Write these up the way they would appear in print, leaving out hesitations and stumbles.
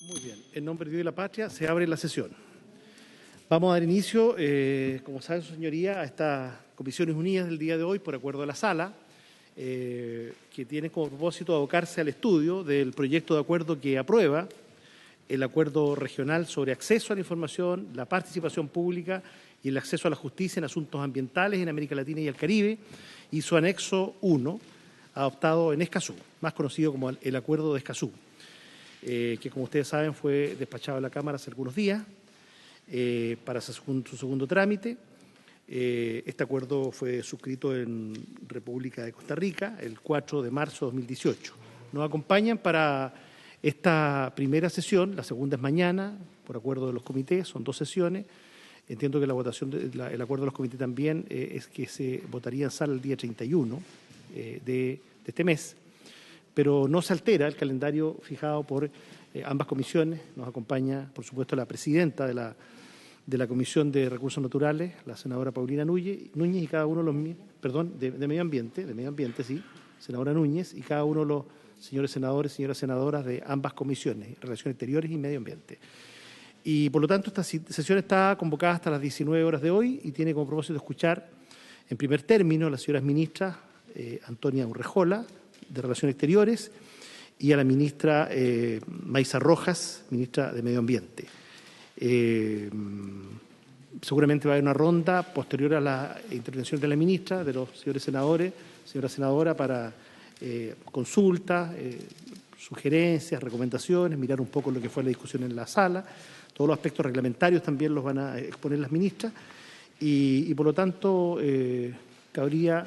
Muy bien. En nombre de Dios y la patria se abre la sesión. Vamos a dar inicio, como saben su señoría, a estas comisiones unidas del día de hoy por acuerdo de la sala, que tienen como propósito abocarse al estudio del proyecto de acuerdo que aprueba el acuerdo regional sobre acceso a la información, la participación pública y el acceso a la justicia en asuntos ambientales en América Latina y el Caribe, y su anexo 1, adoptado en Escazú, más conocido como el Acuerdo de Escazú, que como ustedes saben fue despachado a la Cámara hace algunos días para su segundo trámite. Este acuerdo fue suscrito en República de Costa Rica el 4 de marzo de 2018. Nos acompañan para esta primera sesión, la segunda es mañana, por acuerdo de los comités, son 2 sesiones. Entiendo que la votación, el acuerdo de los comités también es que se votaría en sala el día 31 de este mes, pero no se altera el calendario fijado por ambas comisiones. Nos acompaña, por supuesto, la presidenta de la Comisión de Recursos Naturales, la senadora Paulina Núñez, y cada uno de los, de Medio Ambiente, sí, senadora Núñez, y cada uno de los señores senadores, señoras senadoras de ambas comisiones, Relaciones Exteriores y Medio Ambiente. Y por lo tanto, esta sesión está convocada hasta las 19 horas de hoy y tiene como propósito escuchar, en primer término, a las señoras ministras Antonia Urrejola, de Relaciones Exteriores, y a la ministra Maysa Rojas, ministra de Medio Ambiente. Seguramente va a haber una ronda posterior a la intervención de la ministra, de los señores senadores, señora senadora, para consultas, sugerencias, recomendaciones, mirar un poco lo que fue la discusión en la sala. Todos los aspectos reglamentarios también los van a exponer las ministras y por lo tanto, cabría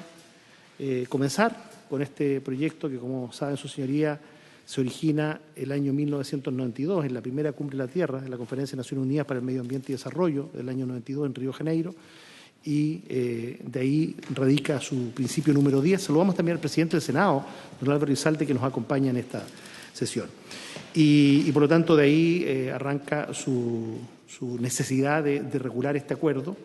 comenzar con este proyecto que, como saben su señoría, se origina el año 1992 en la primera Cumbre de la Tierra de la Conferencia de Naciones Unidas para el Medio Ambiente y Desarrollo del año 92 en Río de Janeiro, y de ahí radica su principio número 10. Saludamos también al presidente del Senado, don Álvaro Elizalde, que nos acompaña en esta sesión. Y por lo tanto, de ahí arranca su necesidad de regular este acuerdo,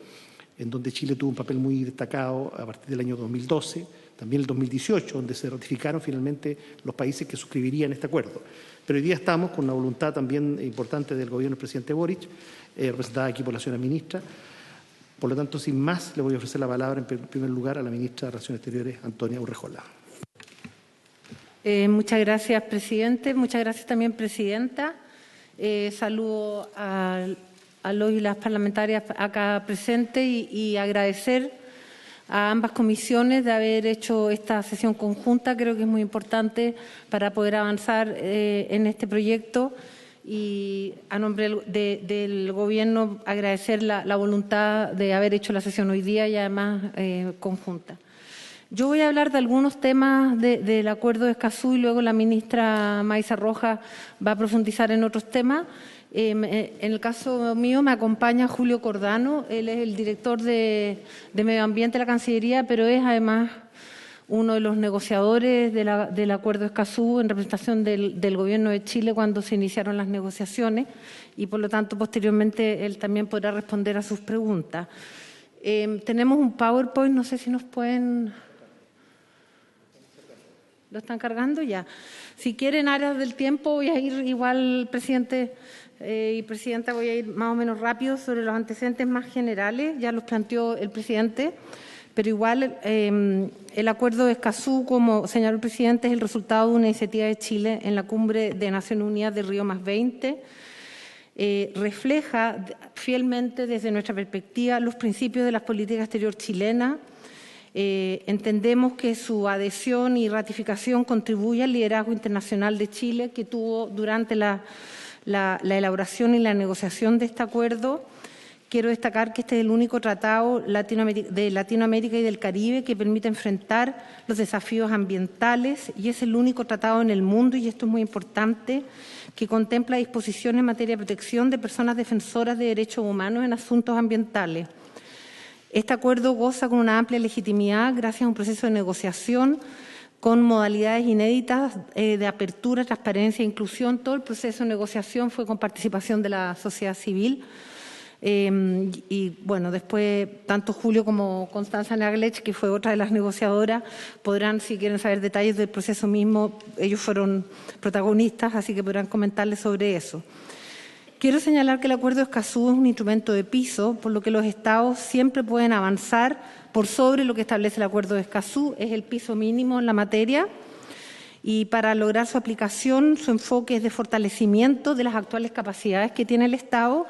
en donde Chile tuvo un papel muy destacado a partir del año 2012, también el 2018, donde se ratificaron finalmente los países que suscribirían este acuerdo. Pero hoy día estamos con una voluntad también importante del gobierno del presidente Boric, representada aquí por la señora ministra. Por lo tanto, sin más, le voy a ofrecer la palabra en primer lugar a la ministra de Relaciones Exteriores, Antonia Urrejola. Muchas gracias, presidente. Muchas gracias también, presidenta. Saludo a los y las parlamentarias acá presentes y agradecer a ambas comisiones de haber hecho esta sesión conjunta. Creo que es muy importante para poder avanzar en este proyecto y a nombre del Gobierno agradecer la voluntad de haber hecho la sesión hoy día y además conjunta. Yo voy a hablar de algunos temas del Acuerdo de Escazú y luego la ministra Maysa Rojas va a profundizar en otros temas. En el caso mío me acompaña Julio Cordano, él es el director de Medio Ambiente de la Cancillería, pero es además uno de los negociadores del Acuerdo de Escazú en representación del Gobierno de Chile cuando se iniciaron las negociaciones y por lo tanto posteriormente él también podrá responder a sus preguntas. Tenemos un PowerPoint, no sé si nos pueden... ¿Lo están cargando? Ya. Si quieren áreas del tiempo, voy a ir igual, presidente y presidenta, voy a ir más o menos rápido sobre los antecedentes más generales, ya los planteó el presidente, pero igual el Acuerdo de Escazú, como señaló el presidente, es el resultado de una iniciativa de Chile en la Cumbre de Naciones Unidas de Río +20, refleja fielmente desde nuestra perspectiva los principios de la política exterior chilena. Entendemos que su adhesión y ratificación contribuye al liderazgo internacional de Chile que tuvo durante la elaboración y la negociación de este acuerdo. Quiero destacar que este es el único tratado de Latinoamérica y del Caribe que permite enfrentar los desafíos ambientales y es el único tratado en el mundo, y esto es muy importante, que contempla disposiciones en materia de protección de personas defensoras de derechos humanos en asuntos ambientales. Este acuerdo goza con una amplia legitimidad gracias a un proceso de negociación con modalidades inéditas de apertura, transparencia e inclusión. Todo el proceso de negociación fue con participación de la sociedad civil. Y bueno, después tanto Julio como Constanza Naglech, que fue otra de las negociadoras, podrán, si quieren saber detalles del proceso mismo, ellos fueron protagonistas, así que podrán comentarles sobre eso. Quiero señalar que el Acuerdo de Escazú es un instrumento de piso, por lo que los Estados siempre pueden avanzar por sobre lo que establece el Acuerdo de Escazú, es el piso mínimo en la materia, y para lograr su aplicación, su enfoque es de fortalecimiento de las actuales capacidades que tiene el Estado,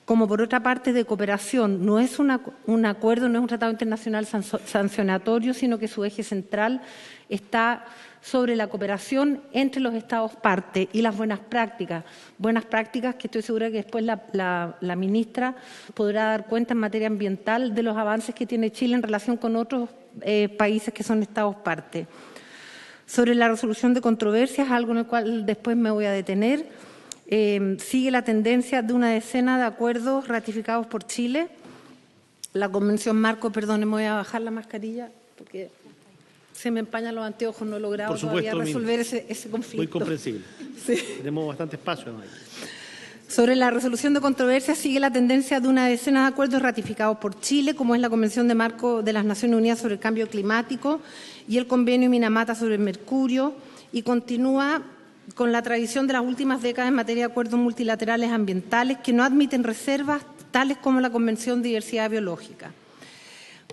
como por otra parte de cooperación. No es un acuerdo, no es un tratado internacional sancionatorio, sino que su eje central está sobre la cooperación entre los Estados parte y las buenas prácticas que estoy segura que después la ministra podrá dar cuenta en materia ambiental de los avances que tiene Chile en relación con otros países que son Estados parte. Sobre la resolución de controversias, algo en el cual después me voy a detener. Sigue la tendencia de una decena de acuerdos ratificados por Chile. La Convención Marco, perdón, me voy a bajar la mascarilla porque se me empañan los anteojos, no he logrado todavía resolver ese conflicto. Muy comprensible. Sí. Tenemos bastante espacio, ¿no? Sobre la resolución de controversias, sigue la tendencia de una decena de acuerdos ratificados por Chile, como es la Convención de Marco de las Naciones Unidas sobre el Cambio Climático y el Convenio Minamata sobre el Mercurio, y continúa con la tradición de las últimas décadas en materia de acuerdos multilaterales ambientales que no admiten reservas, tales como la Convención de Diversidad Biológica.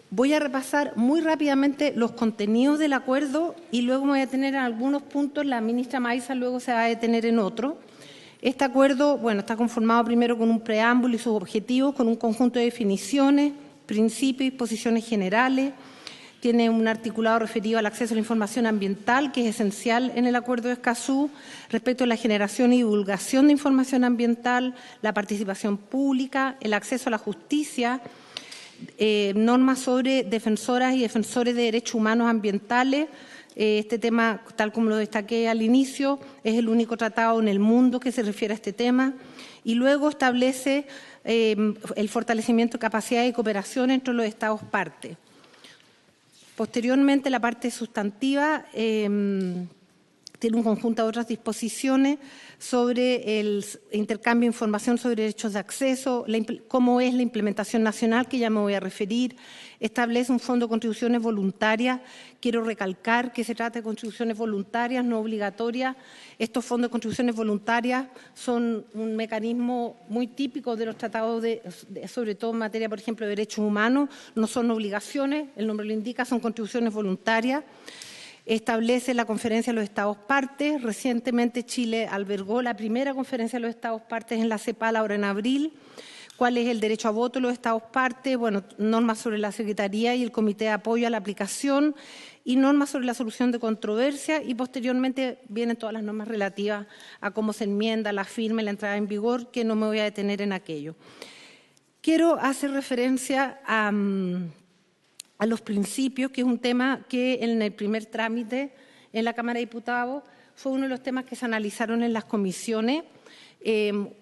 Voy a repasar muy rápidamente los contenidos del acuerdo y luego me voy a detener en algunos puntos. La ministra Maiza luego se va a detener en otro. Este acuerdo, bueno, está conformado primero con un preámbulo y sus objetivos, con un conjunto de definiciones, principios y disposiciones generales. Tiene un articulado referido al acceso a la información ambiental, que es esencial en el Acuerdo de Escazú, respecto a la generación y divulgación de información ambiental, la participación pública, el acceso a la justicia, normas sobre defensoras y defensores de derechos humanos ambientales. Este tema, tal como lo destaqué al inicio, es el único tratado en el mundo que se refiere a este tema. Y luego establece el fortalecimiento de capacidad y cooperación entre los Estados parte. Posteriormente, la parte sustantiva tiene un conjunto de otras disposiciones sobre el intercambio de información sobre derechos de acceso, cómo es la implementación nacional, que ya me voy a referir, establece un fondo de contribuciones voluntarias. Quiero recalcar que se trata de contribuciones voluntarias, no obligatorias. Estos fondos de contribuciones voluntarias son un mecanismo muy típico de los tratados, sobre todo en materia, por ejemplo, de derechos humanos. No son obligaciones, el nombre lo indica, son contribuciones voluntarias. Establece la Conferencia de los Estados Partes. Recientemente Chile albergó la primera Conferencia de los Estados Partes en la CEPAL, ahora en abril. ¿Cuál es el derecho a voto de los Estados Partes? Bueno, normas sobre la Secretaría y el Comité de Apoyo a la Aplicación y normas sobre la solución de controversia, y posteriormente vienen todas las normas relativas a cómo se enmienda, la firma y la entrada en vigor, que no me voy a detener en aquello. Quiero hacer referencia a los principios, que es un tema que en el primer trámite en la Cámara de Diputados fue uno de los temas que se analizaron en las comisiones.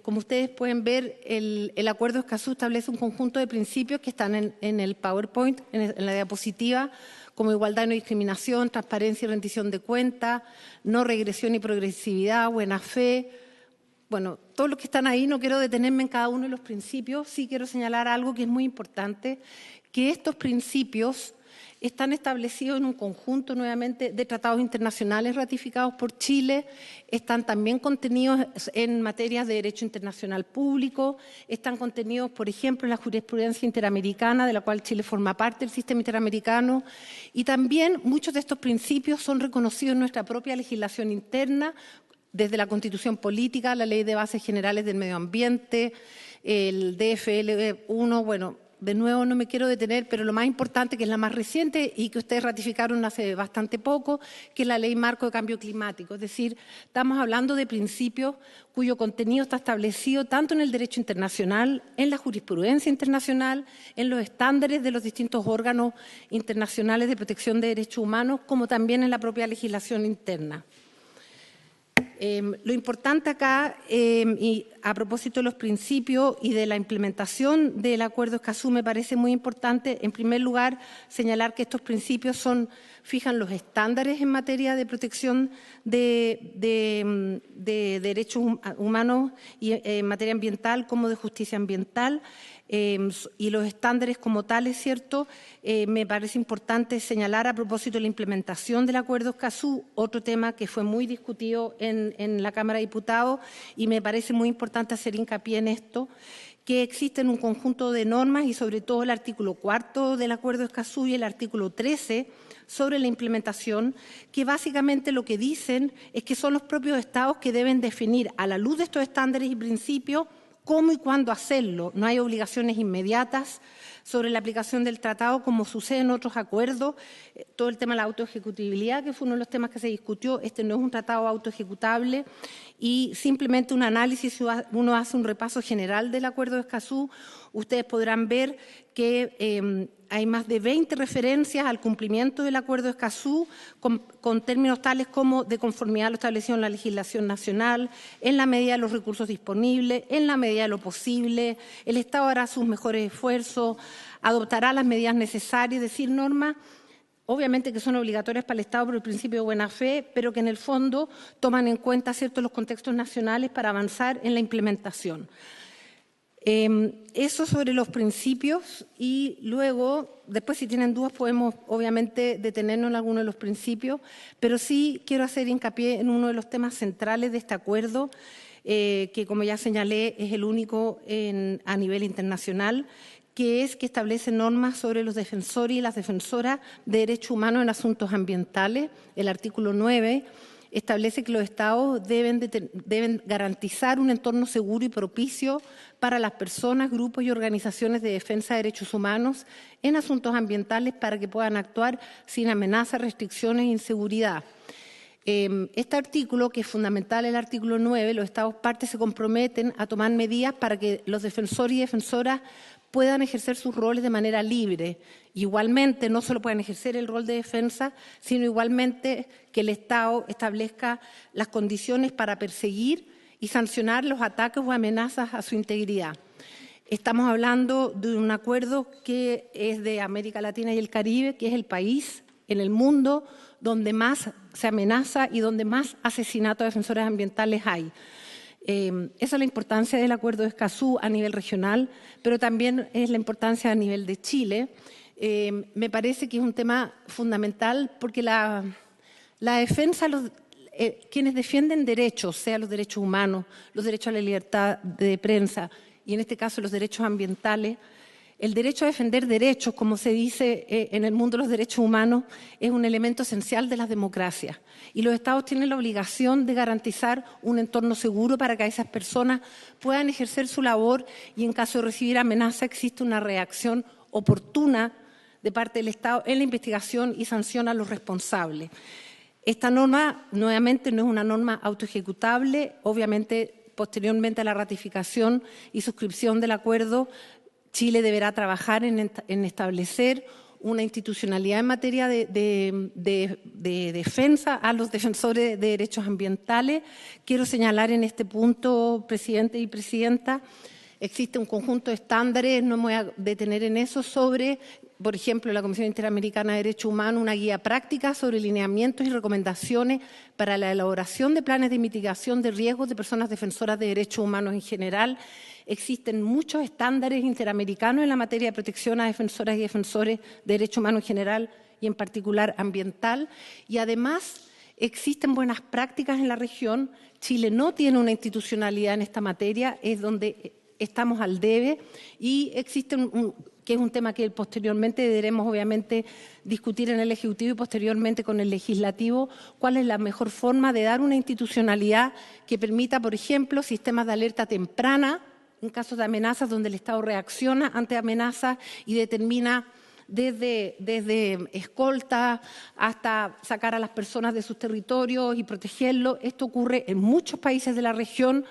Como ustedes pueden ver, el Acuerdo de Escazú establece un conjunto de principios que están en el PowerPoint, en la diapositiva, como igualdad y no discriminación, transparencia y rendición de cuentas, no regresión y progresividad, buena fe. Bueno, todos los que están ahí, no quiero detenerme en cada uno de los principios, sí quiero señalar algo que es muy importante, que estos principios están establecidos en un conjunto nuevamente de tratados internacionales ratificados por Chile, están también contenidos en materias de derecho internacional público, están contenidos, por ejemplo, en la jurisprudencia interamericana, de la cual Chile forma parte del sistema interamericano, y también muchos de estos principios son reconocidos en nuestra propia legislación interna, desde la Constitución Política, la Ley de Bases Generales del Medio Ambiente, el DFL1, bueno, de nuevo no me quiero detener, pero lo más importante, que es la más reciente y que ustedes ratificaron hace bastante poco, que es la Ley Marco de Cambio Climático. Es decir, estamos hablando de principios cuyo contenido está establecido tanto en el derecho internacional, en la jurisprudencia internacional, en los estándares de los distintos órganos internacionales de protección de derechos humanos, como también en la propia legislación interna. Lo importante acá, y a propósito de los principios y de la implementación del Acuerdo Escazú, me parece muy importante, en primer lugar, señalar que estos principios fijan los estándares en materia de protección de derechos humanos y en materia ambiental como de justicia ambiental. Y los estándares como tales, ¿cierto? Me parece importante señalar a propósito de la implementación del Acuerdo Escazú, otro tema que fue muy discutido en la Cámara de Diputados, y me parece muy importante hacer hincapié en esto, que existen un conjunto de normas y sobre todo el artículo 4 del Acuerdo Escazú y el artículo 13 sobre la implementación, que básicamente lo que dicen es que son los propios Estados que deben definir a la luz de estos estándares y principios cómo y cuándo hacerlo. No hay obligaciones inmediatas sobre la aplicación del tratado, como sucede en otros acuerdos. Todo el tema de la autoejecutibilidad, que fue uno de los temas que se discutió, este no es un tratado autoejecutable, y simplemente un análisis, si uno hace un repaso general del Acuerdo de Escazú, ustedes podrán ver que hay más de 20 referencias al cumplimiento del Acuerdo de Escazú con términos tales como de conformidad a lo establecido en la legislación nacional, en la medida de los recursos disponibles, en la medida de lo posible, el Estado hará sus mejores esfuerzos, adoptará las medidas necesarias, es decir, normas obviamente que son obligatorias para el Estado por el principio de buena fe, pero que en el fondo toman en cuenta ciertos los contextos nacionales para avanzar en la implementación. Eso sobre los principios, y luego, después si tienen dudas podemos obviamente detenernos en alguno de los principios, pero sí quiero hacer hincapié en uno de los temas centrales de este acuerdo, que como ya señalé es el único a nivel internacional, que es que establece normas sobre los defensores y las defensoras de derechos humanos en asuntos ambientales. El artículo 9 establece que los Estados deben garantizar un entorno seguro y propicio para las personas, grupos y organizaciones de defensa de derechos humanos en asuntos ambientales para que puedan actuar sin amenazas, restricciones e inseguridad. Este artículo, que es fundamental, el artículo 9, los Estados partes se comprometen a tomar medidas para que los defensores y defensoras puedan ejercer sus roles de manera libre. Igualmente, no solo puedan ejercer el rol de defensa, sino igualmente que el Estado establezca las condiciones para perseguir y sancionar los ataques o amenazas a su integridad. Estamos hablando de un acuerdo que es de América Latina y el Caribe, que es el país en el mundo donde más se amenaza y donde más asesinatos de defensores ambientales hay. Esa es la importancia del Acuerdo de Escazú a nivel regional, pero también es la importancia a nivel de Chile. Me parece que es un tema fundamental porque la defensa, quienes defienden derechos, sea los derechos humanos, los derechos a la libertad de prensa y en este caso los derechos ambientales, el derecho a defender derechos, como se dice en el mundo de los derechos humanos, es un elemento esencial de las democracias. Y los Estados tienen la obligación de garantizar un entorno seguro para que esas personas puedan ejercer su labor y en caso de recibir amenaza existe una reacción oportuna de parte del Estado en la investigación y sanción a los responsables. Esta norma, nuevamente, no es una norma autoejecutable. Obviamente, posteriormente a la ratificación y suscripción del acuerdo, Chile deberá trabajar en establecer una institucionalidad en materia de defensa a los defensores de derechos ambientales. Quiero señalar en este punto, presidente y presidenta, existe un conjunto de estándares, no me voy a detener en eso, sobre, por ejemplo, la Comisión Interamericana de Derechos Humanos, una guía práctica sobre lineamientos y recomendaciones para la elaboración de planes de mitigación de riesgos de personas defensoras de derechos humanos en general. Existen muchos estándares interamericanos en la materia de protección a defensoras y defensores de derechos humanos en general y en particular ambiental, y además existen buenas prácticas en la región. Chile no tiene una institucionalidad en esta materia, es donde estamos al debe, y existe que es un tema que posteriormente deberemos obviamente discutir en el Ejecutivo y posteriormente con el Legislativo, cuál es la mejor forma de dar una institucionalidad que permita, por ejemplo, sistemas de alerta temprana en casos de amenazas, donde el Estado reacciona ante amenazas y determina desde escolta hasta sacar a las personas de sus territorios y protegerlos. Esto ocurre en muchos países de la región.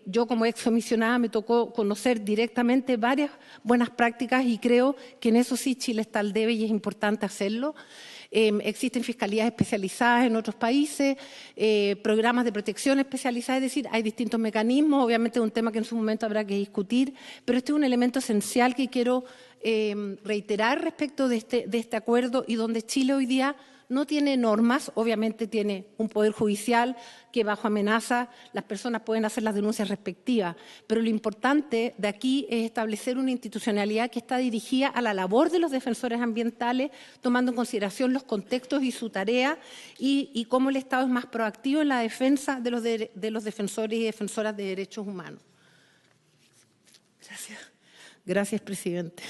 yo como excomisionada me tocó conocer directamente varias buenas prácticas y creo que en eso sí Chile está al debe y es importante hacerlo. Existen fiscalías especializadas en otros países, programas de protección especializadas, es decir, hay distintos mecanismos, obviamente es un tema que en su momento habrá que discutir, pero este es un elemento esencial que quiero reiterar respecto de este acuerdo y donde Chile hoy día no tiene normas, obviamente tiene un poder judicial que bajo amenaza las personas pueden hacer las denuncias respectivas, pero lo importante de aquí es establecer una institucionalidad que está dirigida a la labor de los defensores ambientales, tomando en consideración los contextos y su tarea y cómo el Estado es más proactivo en la defensa de los defensores y defensoras de derechos humanos. Gracias. Gracias, presidente.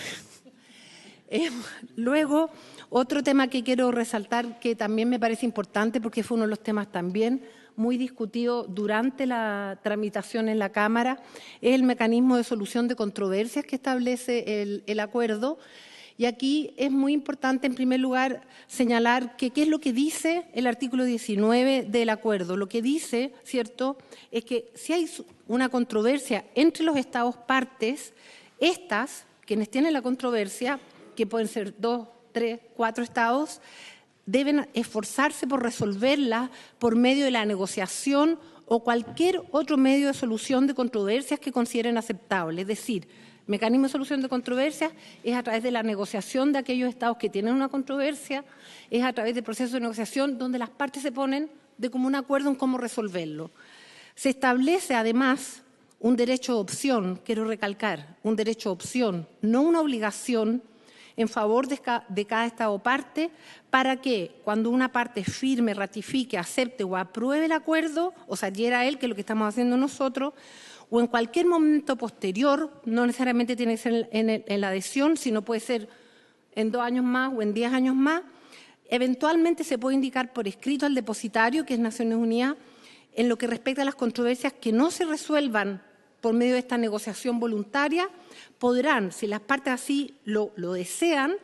Luego, otro tema que quiero resaltar que también me parece importante porque fue uno de los temas también muy discutido durante la tramitación en la Cámara, es el mecanismo de solución de controversias que establece el acuerdo. Y aquí es muy importante, en primer lugar, señalar que qué es lo que dice el artículo 19 del acuerdo. Lo que dice, ¿cierto?, es que si hay una controversia entre los Estados partes, quienes tienen la controversia, que pueden ser 2, 3, 4 estados, deben esforzarse por resolverla por medio de la negociación o cualquier otro medio de solución de controversias que consideren aceptable. Es decir, mecanismo de solución de controversias es a través de la negociación de aquellos estados que tienen una controversia, es a través del proceso de negociación donde las partes se ponen de común acuerdo en cómo resolverlo. Se establece además un derecho de opción, quiero recalcar, un derecho de opción, no una obligación en favor de cada Estado parte, para que cuando una parte firme, ratifique, acepte o apruebe el acuerdo, o se adhiera a él, que es lo que estamos haciendo nosotros, o en cualquier momento posterior, no necesariamente tiene que ser en la adhesión, sino puede ser en 2 años más o en 10 años más, eventualmente se puede indicar por escrito al depositario, que es Naciones Unidas, en lo que respecta a las controversias que no se resuelvan por medio de esta negociación voluntaria, podrán, si las partes así lo desean,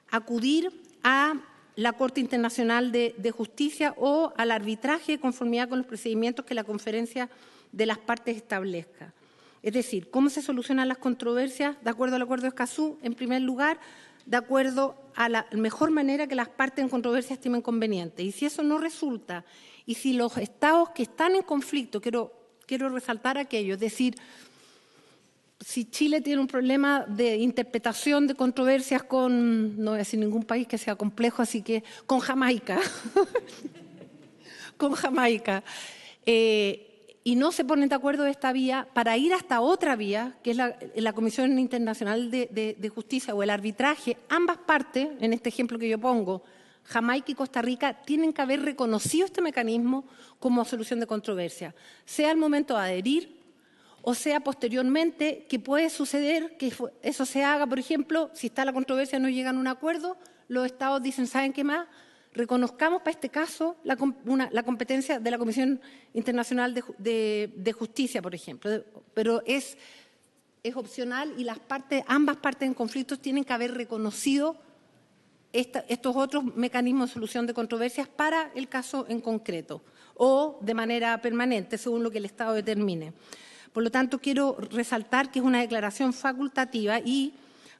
acudir a la Corte Internacional de Justicia o al arbitraje de conformidad con los procedimientos que la conferencia de las partes establezca. Es decir, ¿cómo se solucionan las controversias de acuerdo al Acuerdo de Escazú? En primer lugar, de acuerdo a la mejor manera que las partes en controversia estimen conveniente. Y si eso no resulta, y si los estados que están en conflicto, quiero resaltar aquello, es decir, si Chile tiene un problema de interpretación de controversias con, no voy a decir ningún país que sea complejo, así que con Jamaica, con Jamaica, y no se ponen de acuerdo de esta vía, para ir hasta otra vía, que es la Comisión Internacional de Justicia o el arbitraje, ambas partes, en este ejemplo que yo pongo, Jamaica y Costa Rica, tienen que haber reconocido este mecanismo como solución de controversia, sea al momento de adherir o sea posteriormente, que puede suceder que eso se haga, por ejemplo, si está la controversia, no llegan a un acuerdo, los estados dicen, ¿saben qué más? Reconozcamos para este caso la competencia de la Comisión Internacional de Justicia, por ejemplo, pero es opcional y ambas partes en conflictos tienen que haber reconocido estos otros mecanismos de solución de controversias para el caso en concreto o de manera permanente, según lo que el Estado determine. Por lo tanto, quiero resaltar que es una declaración facultativa y,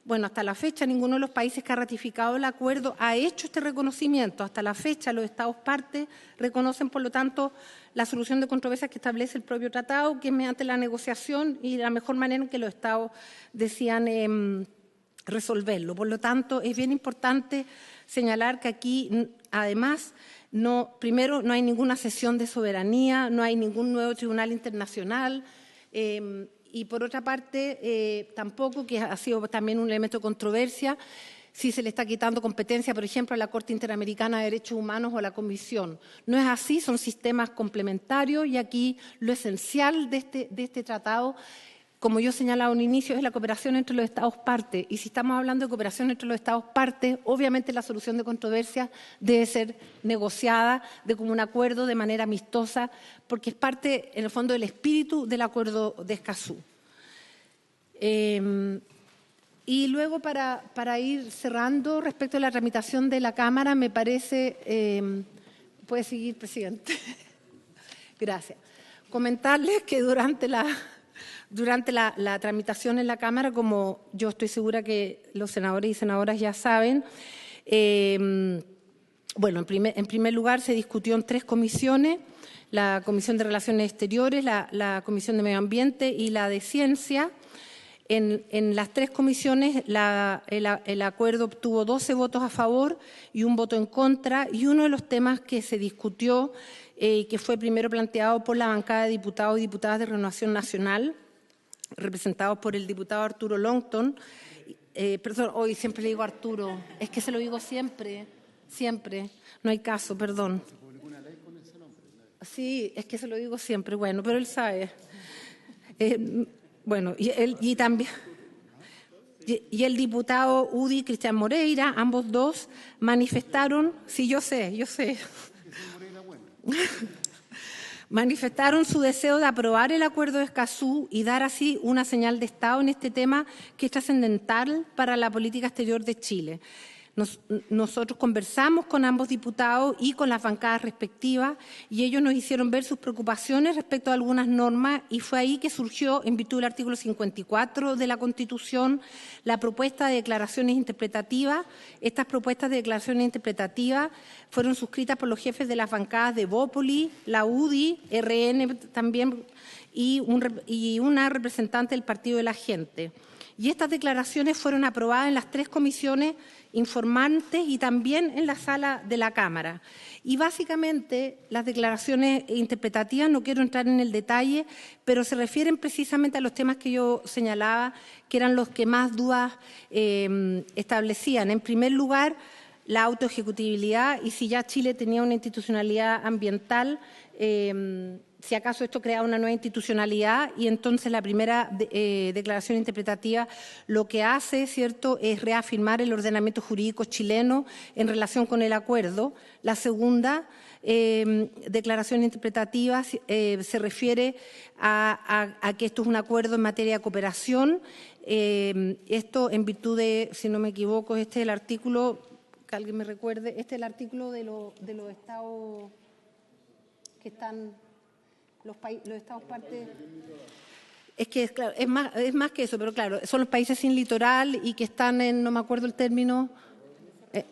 bueno, hasta la fecha ninguno de los países que ha ratificado el acuerdo ha hecho este reconocimiento. Hasta la fecha los Estados partes reconocen, por lo tanto, la solución de controversias que establece el propio tratado, que es mediante la negociación y la mejor manera en que los Estados decían resolverlo. Por lo tanto, es bien importante señalar que aquí, además, primero, no hay ninguna cesión de soberanía, no hay ningún nuevo tribunal internacional, y por otra parte, tampoco, que ha sido también un elemento de controversia, si se le está quitando competencia, por ejemplo, a la Corte Interamericana de Derechos Humanos o a la Comisión. No es así, son sistemas complementarios y aquí lo esencial de este tratado, como yo señalaba en inicio, es la cooperación entre los Estados partes. Y si estamos hablando de cooperación entre los Estados partes, obviamente la solución de controversias debe ser negociada de común acuerdo, de manera amistosa, porque es parte, en el fondo, del espíritu del Acuerdo de Escazú. Y luego, para ir cerrando, respecto a la tramitación de la Cámara, me parece... puede seguir, presidente. Gracias. comentarles que durante la tramitación en la Cámara, como yo estoy segura que los senadores y senadoras ya saben, bueno, en primer lugar se discutió en 3 comisiones, la Comisión de Relaciones Exteriores, la Comisión de Medio Ambiente y la de Ciencia. En las 3 comisiones el acuerdo obtuvo 12 votos a favor y 1 voto en contra, y uno de los temas que se discutió que fue primero planteado por la bancada de diputados y diputadas de Renovación Nacional, representados por el diputado Arturo Longton. Perdón, hoy siempre le digo Arturo, es que se lo digo siempre, no hay caso, perdón. Sí, es que se lo digo siempre, bueno, pero él sabe. Bueno, y también... Y el diputado UDI, Cristian Moreira, ambos dos manifestaron, sí, yo sé, manifestaron su deseo de aprobar el acuerdo de Escazú y dar así una señal de Estado en este tema que es trascendental para la política exterior de Chile. Nosotros conversamos con ambos diputados y con las bancadas respectivas y ellos nos hicieron ver sus preocupaciones respecto a algunas normas, y fue ahí que surgió, en virtud del artículo 54 de la Constitución, la propuesta de declaraciones interpretativas. Estas propuestas de declaraciones interpretativas fueron suscritas por los jefes de las bancadas de Bópoli, la UDI, RN también y una representante del Partido de la Gente. Y estas declaraciones fueron aprobadas en las 3 comisiones informantes y también en la sala de la Cámara. Y básicamente las declaraciones interpretativas, no quiero entrar en el detalle, pero se refieren precisamente a los temas que yo señalaba, que eran los que más dudas establecían. En primer lugar, la autoejecutibilidad y si ya Chile tenía una institucionalidad ambiental, si acaso esto crea una nueva institucionalidad, y entonces la primera declaración interpretativa lo que hace, ¿cierto?, es reafirmar el ordenamiento jurídico chileno en relación con el acuerdo. La segunda declaración interpretativa se refiere a que esto es un acuerdo en materia de cooperación. Esto en virtud de, si no me equivoco, este es el artículo, que alguien me recuerde, este es el artículo de los estados que están... Los estados parte... Es que, claro, es más que eso, pero claro, son los países sin litoral y que están en, no me acuerdo el término,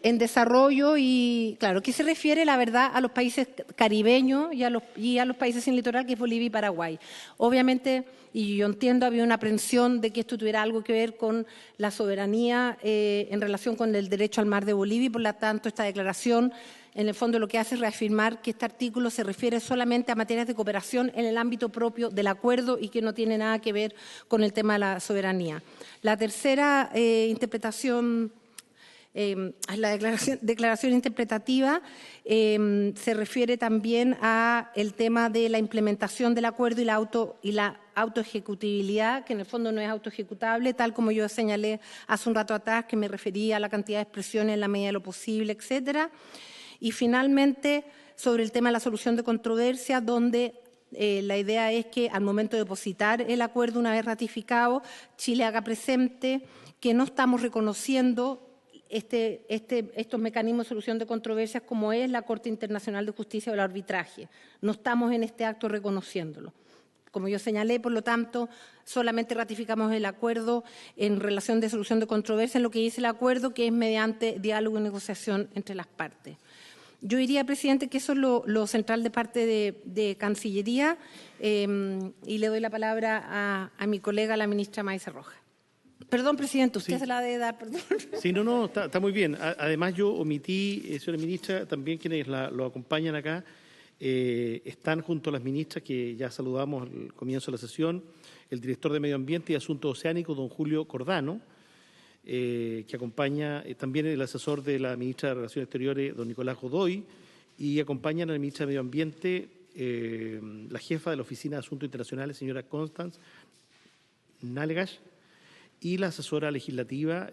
en desarrollo y, claro, que se refiere, la verdad, a los países caribeños y a los países sin litoral, que es Bolivia y Paraguay. Obviamente, y yo entiendo, había una aprensión de que esto tuviera algo que ver con la soberanía en relación con el derecho al mar de Bolivia, y por lo tanto esta declaración en el fondo lo que hace es reafirmar que este artículo se refiere solamente a materias de cooperación en el ámbito propio del acuerdo y que no tiene nada que ver con el tema de la soberanía. La tercera interpretación, la declaración interpretativa, se refiere también a el tema de la implementación del acuerdo y la autoejecutibilidad, que en el fondo no es autoejecutable, tal como yo señalé hace un rato atrás, que me refería a la cantidad de expresiones en la medida de lo posible, etcétera. Y finalmente, sobre el tema de la solución de controversia, donde la idea es que al momento de depositar el acuerdo, una vez ratificado, Chile haga presente que no estamos reconociendo estos mecanismos de solución de controversias como es la Corte Internacional de Justicia o el arbitraje. No estamos en este acto reconociéndolo. Como yo señalé, por lo tanto, solamente ratificamos el acuerdo en relación de solución de controversia en lo que dice el acuerdo, que es mediante diálogo y negociación entre las partes. Yo diría, presidente, que eso es lo central de parte de Cancillería, y le doy la palabra a mi colega, la ministra Maísa Rojas. Perdón, presidente, usted se la debe dar, perdón. Sí, no, está muy bien. Además, yo omití, señora ministra, también quienes lo acompañan acá, están junto a las ministras que ya saludamos al comienzo de la sesión, el director de Medio Ambiente y Asuntos Oceánicos, don Julio Cordano, que acompaña también el asesor de la ministra de Relaciones Exteriores, don Nicolás Godoy, y acompañan a la ministra de Medio Ambiente, la jefa de la Oficina de Asuntos Internacionales, señora Constance Nalgash, y la asesora legislativa,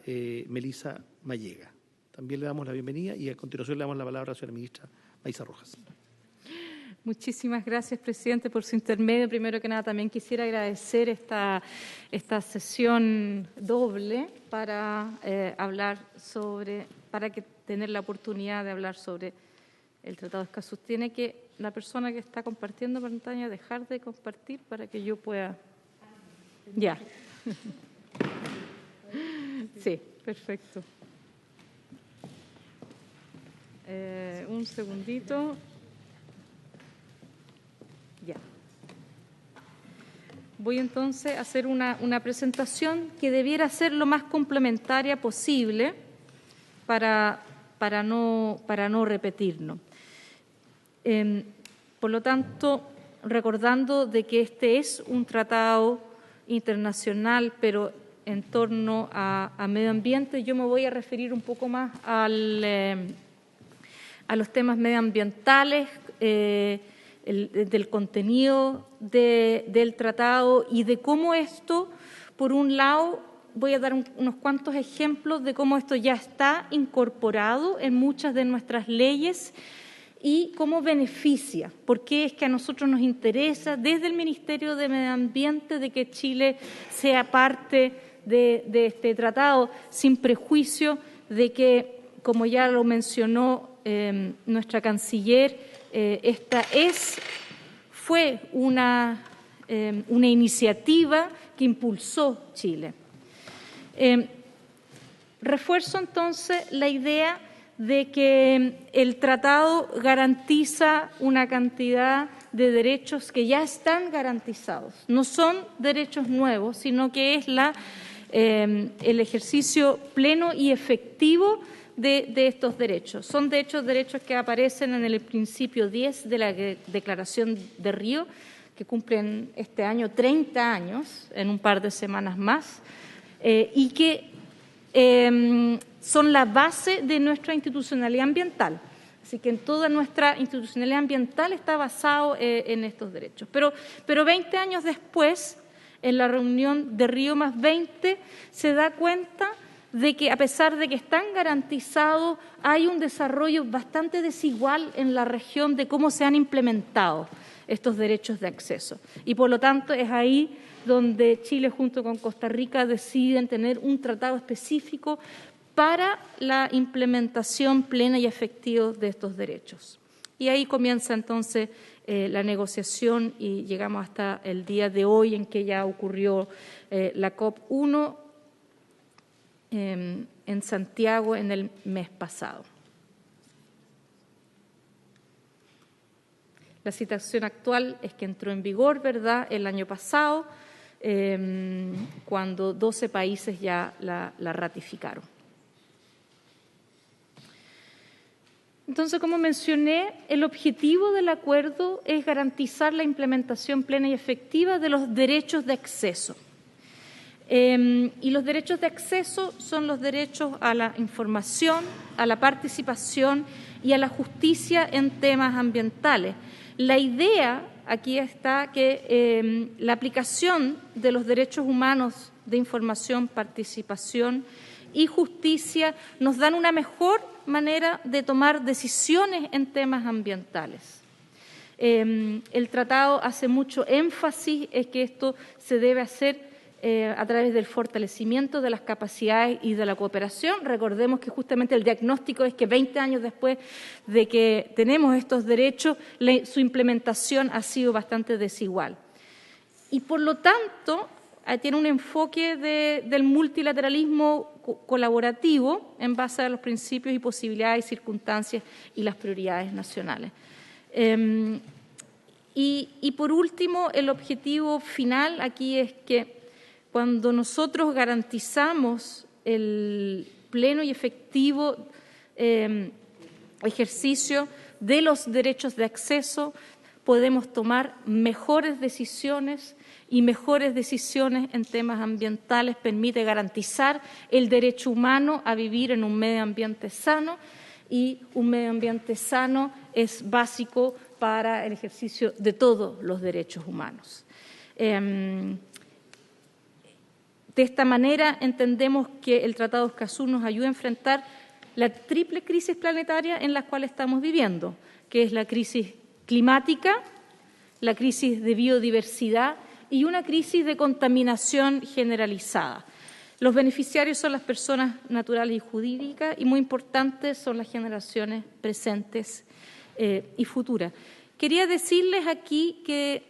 Melissa Mallega. También le damos la bienvenida y a continuación le damos la palabra a la señora ministra Maísa Rojas. Muchísimas gracias, presidente, por su intermedio. Primero que nada, también quisiera agradecer esta sesión doble para tener la oportunidad de hablar sobre el Tratado de Escazú. Tiene que la persona que está compartiendo pantalla dejar de compartir para que yo pueda... Ya. Sí, perfecto. Un segundito. Ya. Voy entonces a hacer una presentación que debiera ser lo más complementaria posible para no repetirnos. Por lo tanto, recordando de que este es un tratado internacional, pero en torno a medio ambiente, yo me voy a referir un poco más a los temas medioambientales, del contenido del tratado y de cómo esto, por un lado, voy a dar unos cuantos ejemplos de cómo esto ya está incorporado en muchas de nuestras leyes y cómo beneficia, porque es que a nosotros nos interesa desde el Ministerio de Medio Ambiente de que Chile sea parte de este tratado, sin prejuicio de que, como ya lo mencionó nuestra canciller, esta fue una iniciativa que impulsó Chile. Refuerzo entonces la idea de que el tratado garantiza una cantidad de derechos que ya están garantizados. No son derechos nuevos, sino que es el ejercicio pleno y efectivo de estos derechos. Son de hecho derechos que aparecen en el principio 10 de la Declaración de Río, que cumplen este año 30 años, en un par de semanas más, y que son la base de nuestra institucionalidad ambiental. Así que en toda nuestra institucionalidad ambiental está basado en estos derechos. Pero 20 años después, en la reunión de Río +20, se da cuenta de que a pesar de que están garantizados, hay un desarrollo bastante desigual en la región de cómo se han implementado estos derechos de acceso. Y por lo tanto es ahí donde Chile junto con Costa Rica deciden tener un tratado específico para la implementación plena y efectiva de estos derechos. Y ahí comienza entonces la negociación y llegamos hasta el día de hoy en que ya ocurrió la COP1 en Santiago en el mes pasado. La situación actual es que entró en vigor, ¿verdad?, el año pasado, cuando 12 países ya la ratificaron. Entonces, como mencioné, el objetivo del acuerdo es garantizar la implementación plena y efectiva de los derechos de acceso. Y los derechos de acceso son los derechos a la información, a la participación y a la justicia en temas ambientales. La idea aquí está que la aplicación de los derechos humanos de información, participación y justicia nos dan una mejor manera de tomar decisiones en temas ambientales. El tratado hace mucho énfasis en que esto se debe hacer a través del fortalecimiento de las capacidades y de la cooperación. Recordemos que justamente el diagnóstico es que 20 años después de que tenemos estos derechos, su implementación ha sido bastante desigual. Y por lo tanto, tiene un enfoque del multilateralismo colaborativo en base a los principios y posibilidades, circunstancias y las prioridades nacionales. Y por último, el objetivo final aquí es que cuando nosotros garantizamos el pleno y efectivo ejercicio de los derechos de acceso, podemos tomar mejores decisiones y mejores decisiones en temas ambientales, permite garantizar el derecho humano a vivir en un medio ambiente sano, y un medio ambiente sano es básico para el ejercicio de todos los derechos humanos. De esta manera entendemos que el Tratado de Escazú nos ayuda a enfrentar la triple crisis planetaria en la cual estamos viviendo, que es la crisis climática, la crisis de biodiversidad y una crisis de contaminación generalizada. Los beneficiarios son las personas naturales y jurídicas y, muy importantes, son las generaciones presentes y futuras. quería decirles aquí que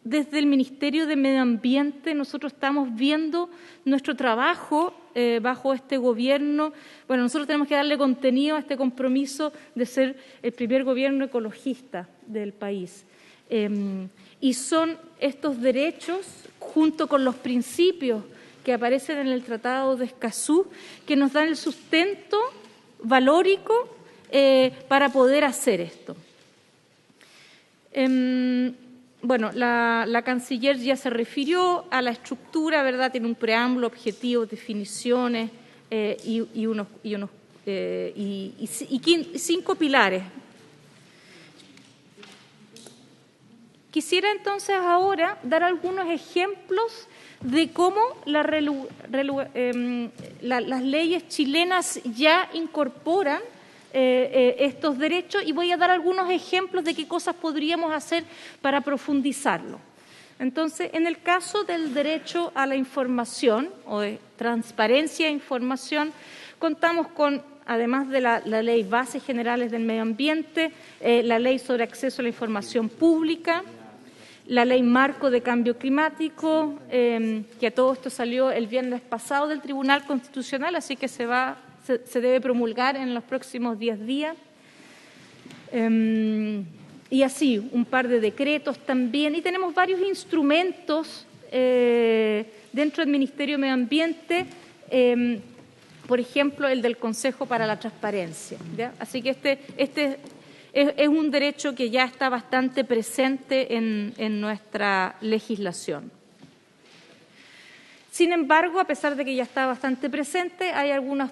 desde el Ministerio de Medio Ambiente nosotros estamos viendo nuestro trabajo bajo este gobierno. Bueno, nosotros tenemos que darle contenido a este compromiso de ser el primer gobierno ecologista del país. Y son estos derechos, junto con los principios que aparecen en el Tratado de Escazú, que nos dan el sustento valórico para poder hacer esto. Bueno, la canciller ya se refirió a la estructura, ¿verdad? Tiene un preámbulo, objetivos, definiciones y 5 pilares. Quisiera entonces ahora dar algunos ejemplos de cómo las leyes chilenas ya incorporan estos derechos, y voy a dar algunos ejemplos de qué cosas podríamos hacer para profundizarlo. Entonces, en el caso del derecho a la información o de transparencia e información, contamos con, además de la Ley Bases Generales del Medio Ambiente, la Ley sobre Acceso a la Información Pública, la Ley Marco de Cambio Climático, que a todo esto salió el viernes pasado del Tribunal Constitucional, así que se debe promulgar en los próximos 10 días. Y así, un par de decretos también. Y tenemos varios instrumentos dentro del Ministerio de Medio Ambiente, por ejemplo, el del Consejo para la Transparencia, ¿ya? Así que este es un derecho que ya está bastante presente en nuestra legislación. Sin embargo, a pesar de que ya está bastante presente, hay algunas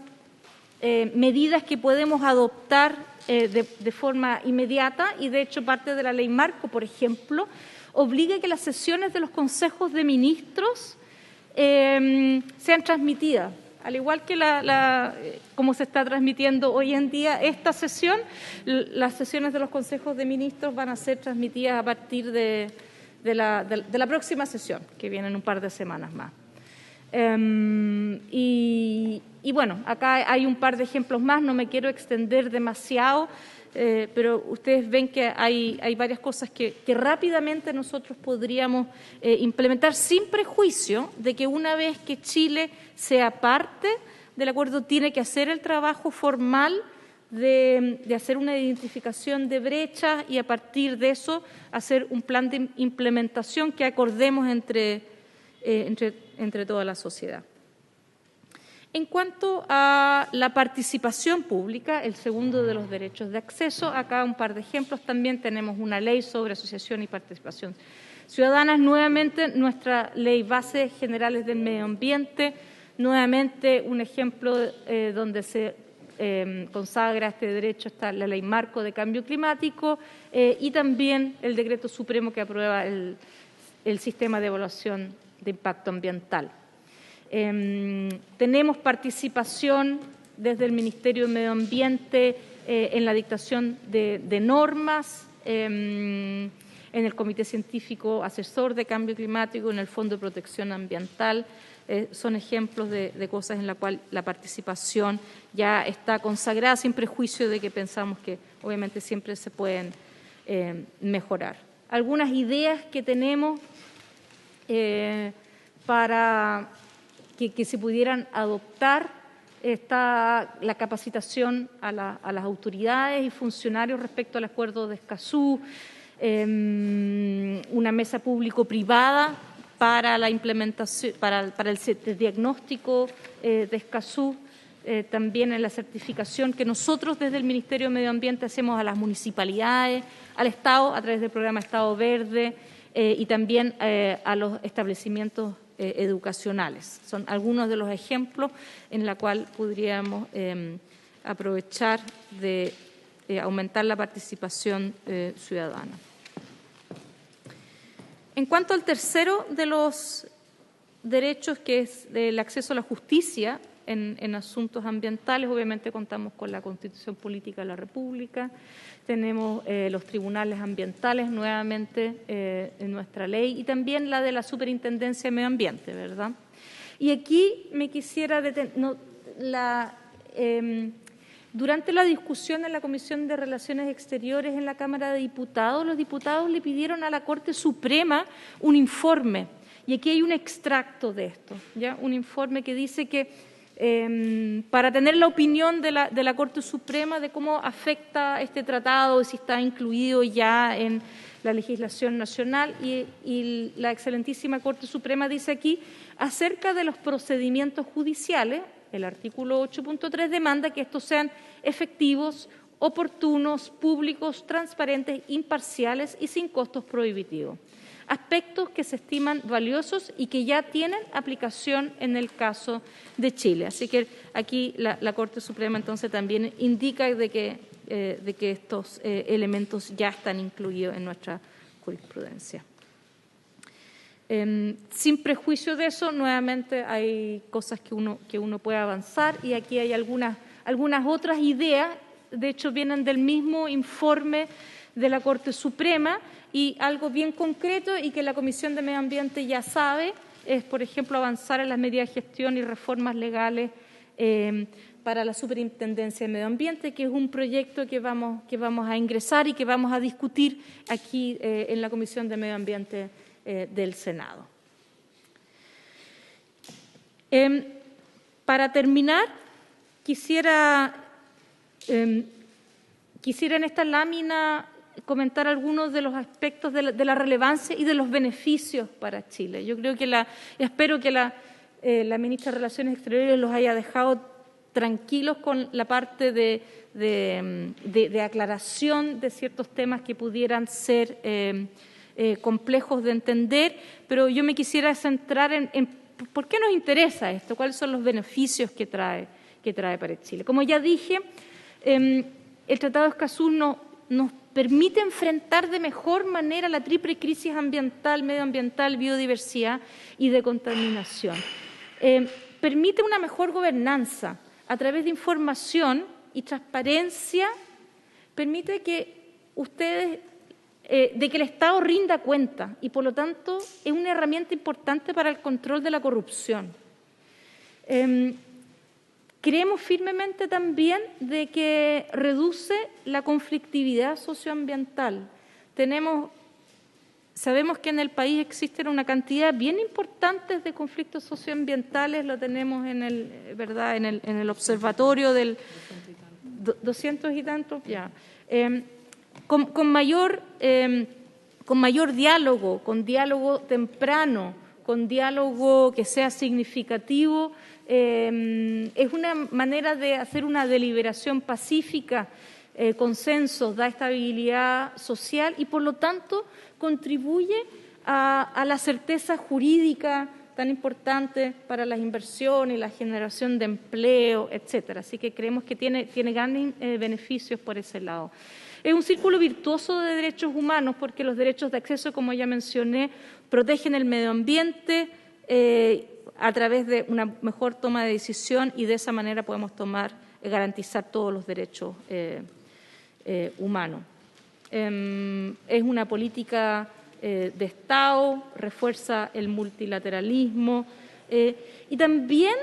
medidas que podemos adoptar de forma inmediata, y de hecho parte de la Ley Marco, por ejemplo, obliga que las sesiones de los consejos de ministros sean transmitidas. Al igual que como se está transmitiendo hoy en día esta sesión, las sesiones de los consejos de ministros van a ser transmitidas a partir de la próxima sesión, que viene en un par de semanas más. Y bueno, acá hay un par de ejemplos más, no me quiero extender demasiado, pero ustedes ven que hay varias cosas que rápidamente nosotros podríamos implementar sin prejuicio de que una vez que Chile sea parte del acuerdo tiene que hacer el trabajo formal de hacer una identificación de brechas y a partir de eso hacer un plan de implementación que acordemos entre toda la sociedad. En cuanto a la participación pública, el segundo de los derechos de acceso, acá un par de ejemplos. También tenemos una ley sobre asociación y participación ciudadana, nuevamente nuestra Ley Bases Generales del Medio Ambiente, nuevamente un ejemplo donde se consagra este derecho, está la Ley Marco de Cambio Climático y también el Decreto Supremo que aprueba el Sistema de Evaluación de Impacto Ambiental. Tenemos participación desde el Ministerio de Medio Ambiente en la dictación de normas, en el Comité Científico Asesor de Cambio Climático, en el Fondo de Protección Ambiental. Son ejemplos de cosas en las cuales la participación ya está consagrada, sin prejuicio de que pensamos que obviamente siempre se pueden mejorar. Algunas ideas que tenemos para que se pudieran adoptar, está la capacitación a las autoridades y funcionarios respecto al acuerdo de Escazú, una mesa público-privada para la implementación, para el diagnóstico de Escazú, también en la certificación que nosotros desde el Ministerio de Medio Ambiente hacemos a las municipalidades, al Estado a través del programa Estado Verde y también a los establecimientos educacionales. Son algunos de los ejemplos en los cuales podríamos aprovechar de aumentar la participación ciudadana. En cuanto al tercero de los derechos, que es el acceso a la justicia en asuntos ambientales, obviamente contamos con la Constitución Política de la República, tenemos los tribunales ambientales nuevamente en nuestra ley y también la de la Superintendencia de Medio Ambiente, ¿verdad? Y aquí me quisiera Durante la discusión en la Comisión de Relaciones Exteriores en la Cámara de Diputados, los diputados le pidieron a la Corte Suprema un informe. Y aquí hay un extracto de esto, ¿ya? Un informe que dice que para tener la opinión de la Corte Suprema de cómo afecta este tratado, si está incluido ya en la legislación nacional, y la excelentísima Corte Suprema dice aquí, acerca de los procedimientos judiciales, el artículo 8.3 demanda que estos sean efectivos, oportunos, públicos, transparentes, imparciales y sin costos prohibitivos. Aspectos que se estiman valiosos y que ya tienen aplicación en el caso de Chile. Así que aquí la Corte Suprema entonces también indica de que estos elementos ya están incluidos en nuestra jurisprudencia. Sin prejuicio de eso, nuevamente hay cosas que uno puede avanzar y aquí hay algunas otras ideas, de hecho vienen del mismo informe de la Corte Suprema, y algo bien concreto y que la Comisión de Medio Ambiente ya sabe es, por ejemplo, avanzar en las medidas de gestión y reformas legales para la Superintendencia de Medio Ambiente, que es un proyecto que vamos a ingresar y que vamos a discutir aquí en la Comisión de Medio Ambiente del Senado. Para terminar, quisiera en esta lámina comentar algunos de los aspectos de la relevancia y de los beneficios para Chile. Yo creo espero que la ministra de Relaciones Exteriores los haya dejado tranquilos con la parte de aclaración de ciertos temas que pudieran ser complejos de entender, pero yo me quisiera centrar en por qué nos interesa esto, cuáles son los beneficios que trae para Chile. Como ya dije, el Tratado de Escazú nos permite enfrentar de mejor manera la triple crisis ambiental, medioambiental, biodiversidad y de contaminación. Permite una mejor gobernanza a través de información y transparencia, permite que el Estado rinda cuenta y, por lo tanto, es una herramienta importante para el control de la corrupción. Creemos firmemente también de que reduce la conflictividad socioambiental. Sabemos que en el país existen una cantidad bien importante de conflictos socioambientales, lo tenemos en el observatorio del 200 y tantos, ya. Con mayor diálogo, con diálogo temprano, con diálogo que sea significativo, es una manera de hacer una deliberación pacífica, consensos, da estabilidad social y, por lo tanto, contribuye a la certeza jurídica tan importante para las inversiones, la generación de empleo, etcétera. Así que creemos que tiene grandes beneficios por ese lado. Es un círculo virtuoso de derechos humanos porque los derechos de acceso, como ya mencioné, protegen el medio ambiente a través de una mejor toma de decisión y de esa manera podemos garantizar todos los derechos humanos. Es una política de Estado, refuerza el multilateralismo y también,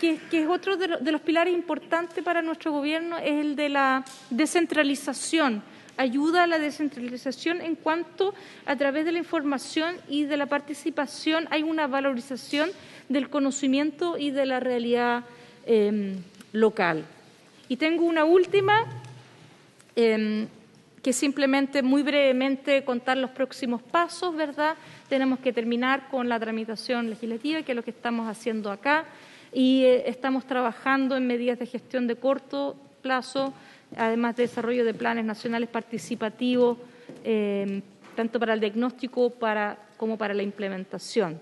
que es otro de los pilares importantes para nuestro gobierno, es el de la descentralización. Ayuda a la descentralización en cuanto a través de la información y de la participación hay una valorización del conocimiento y de la realidad local. Y tengo una última, que simplemente muy brevemente contar los próximos pasos, ¿verdad? Tenemos que terminar con la tramitación legislativa, que es lo que estamos haciendo acá, y estamos trabajando en medidas de gestión de corto plazo, además de desarrollo de planes nacionales participativos, tanto para el diagnóstico como para la implementación.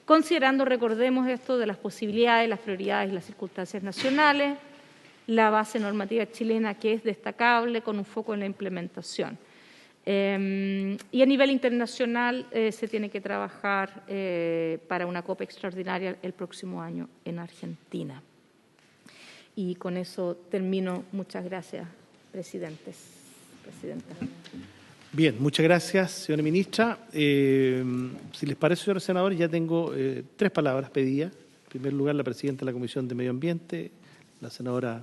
Considerando, recordemos esto, de las posibilidades, las prioridades y las circunstancias nacionales, la base normativa chilena que es destacable con un foco en la implementación. Y a nivel internacional se tiene que trabajar para una COP extraordinaria el próximo año en Argentina. Y con eso termino. Muchas gracias, presidenta. Bien, muchas gracias, señora ministra. Si les parece, señores senadores, ya tengo 3 palabras pedidas. En primer lugar, la presidenta de la Comisión de Medio Ambiente, la senadora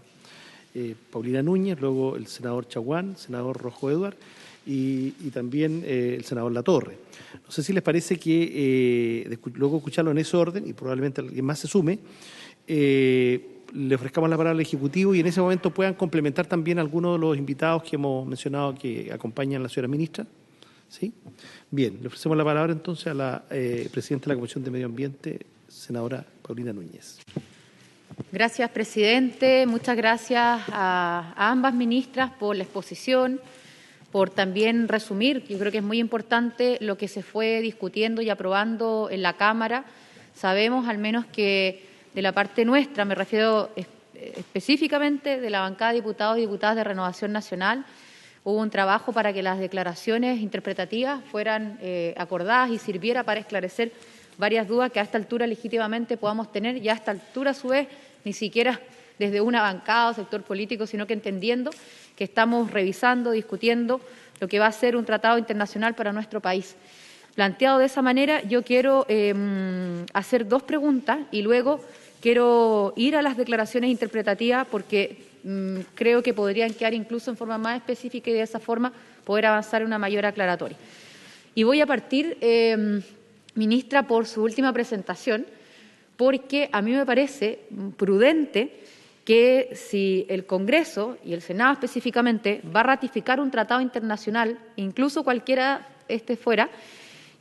Paulina Núñez, luego el senador Chaguán, senador Rojo Edward y también el senador Latorre. No sé si les parece que luego escucharlo en ese orden y probablemente alguien más se sume, le ofrezcamos la palabra al Ejecutivo y en ese momento puedan complementar también algunos de los invitados que hemos mencionado que acompañan a la señora ministra. ¿Sí? Bien, le ofrecemos la palabra entonces a la presidenta de la Comisión de Medio Ambiente, senadora Paulina Núñez. Gracias, presidente. Muchas gracias a ambas ministras por la exposición, por también resumir. Yo creo que es muy importante lo que se fue discutiendo y aprobando en la Cámara. Sabemos al menos que de la parte nuestra, me refiero específicamente de la bancada de diputados y diputadas de Renovación Nacional, hubo un trabajo para que las declaraciones interpretativas fueran acordadas y sirviera para esclarecer varias dudas que a esta altura legítimamente podamos tener y a esta altura a su vez ni siquiera desde una bancada o sector político, sino que entendiendo que estamos revisando, discutiendo lo que va a ser un tratado internacional para nuestro país. Planteado de esa manera, yo quiero hacer dos preguntas y luego quiero ir a las declaraciones interpretativas porque creo que podrían quedar incluso en forma más específica y de esa forma poder avanzar en una mayor aclaratoria. Y voy a partir, ministra, por su última presentación, porque a mí me parece prudente que si el Congreso y el Senado específicamente va a ratificar un tratado internacional, incluso cualquiera fuera,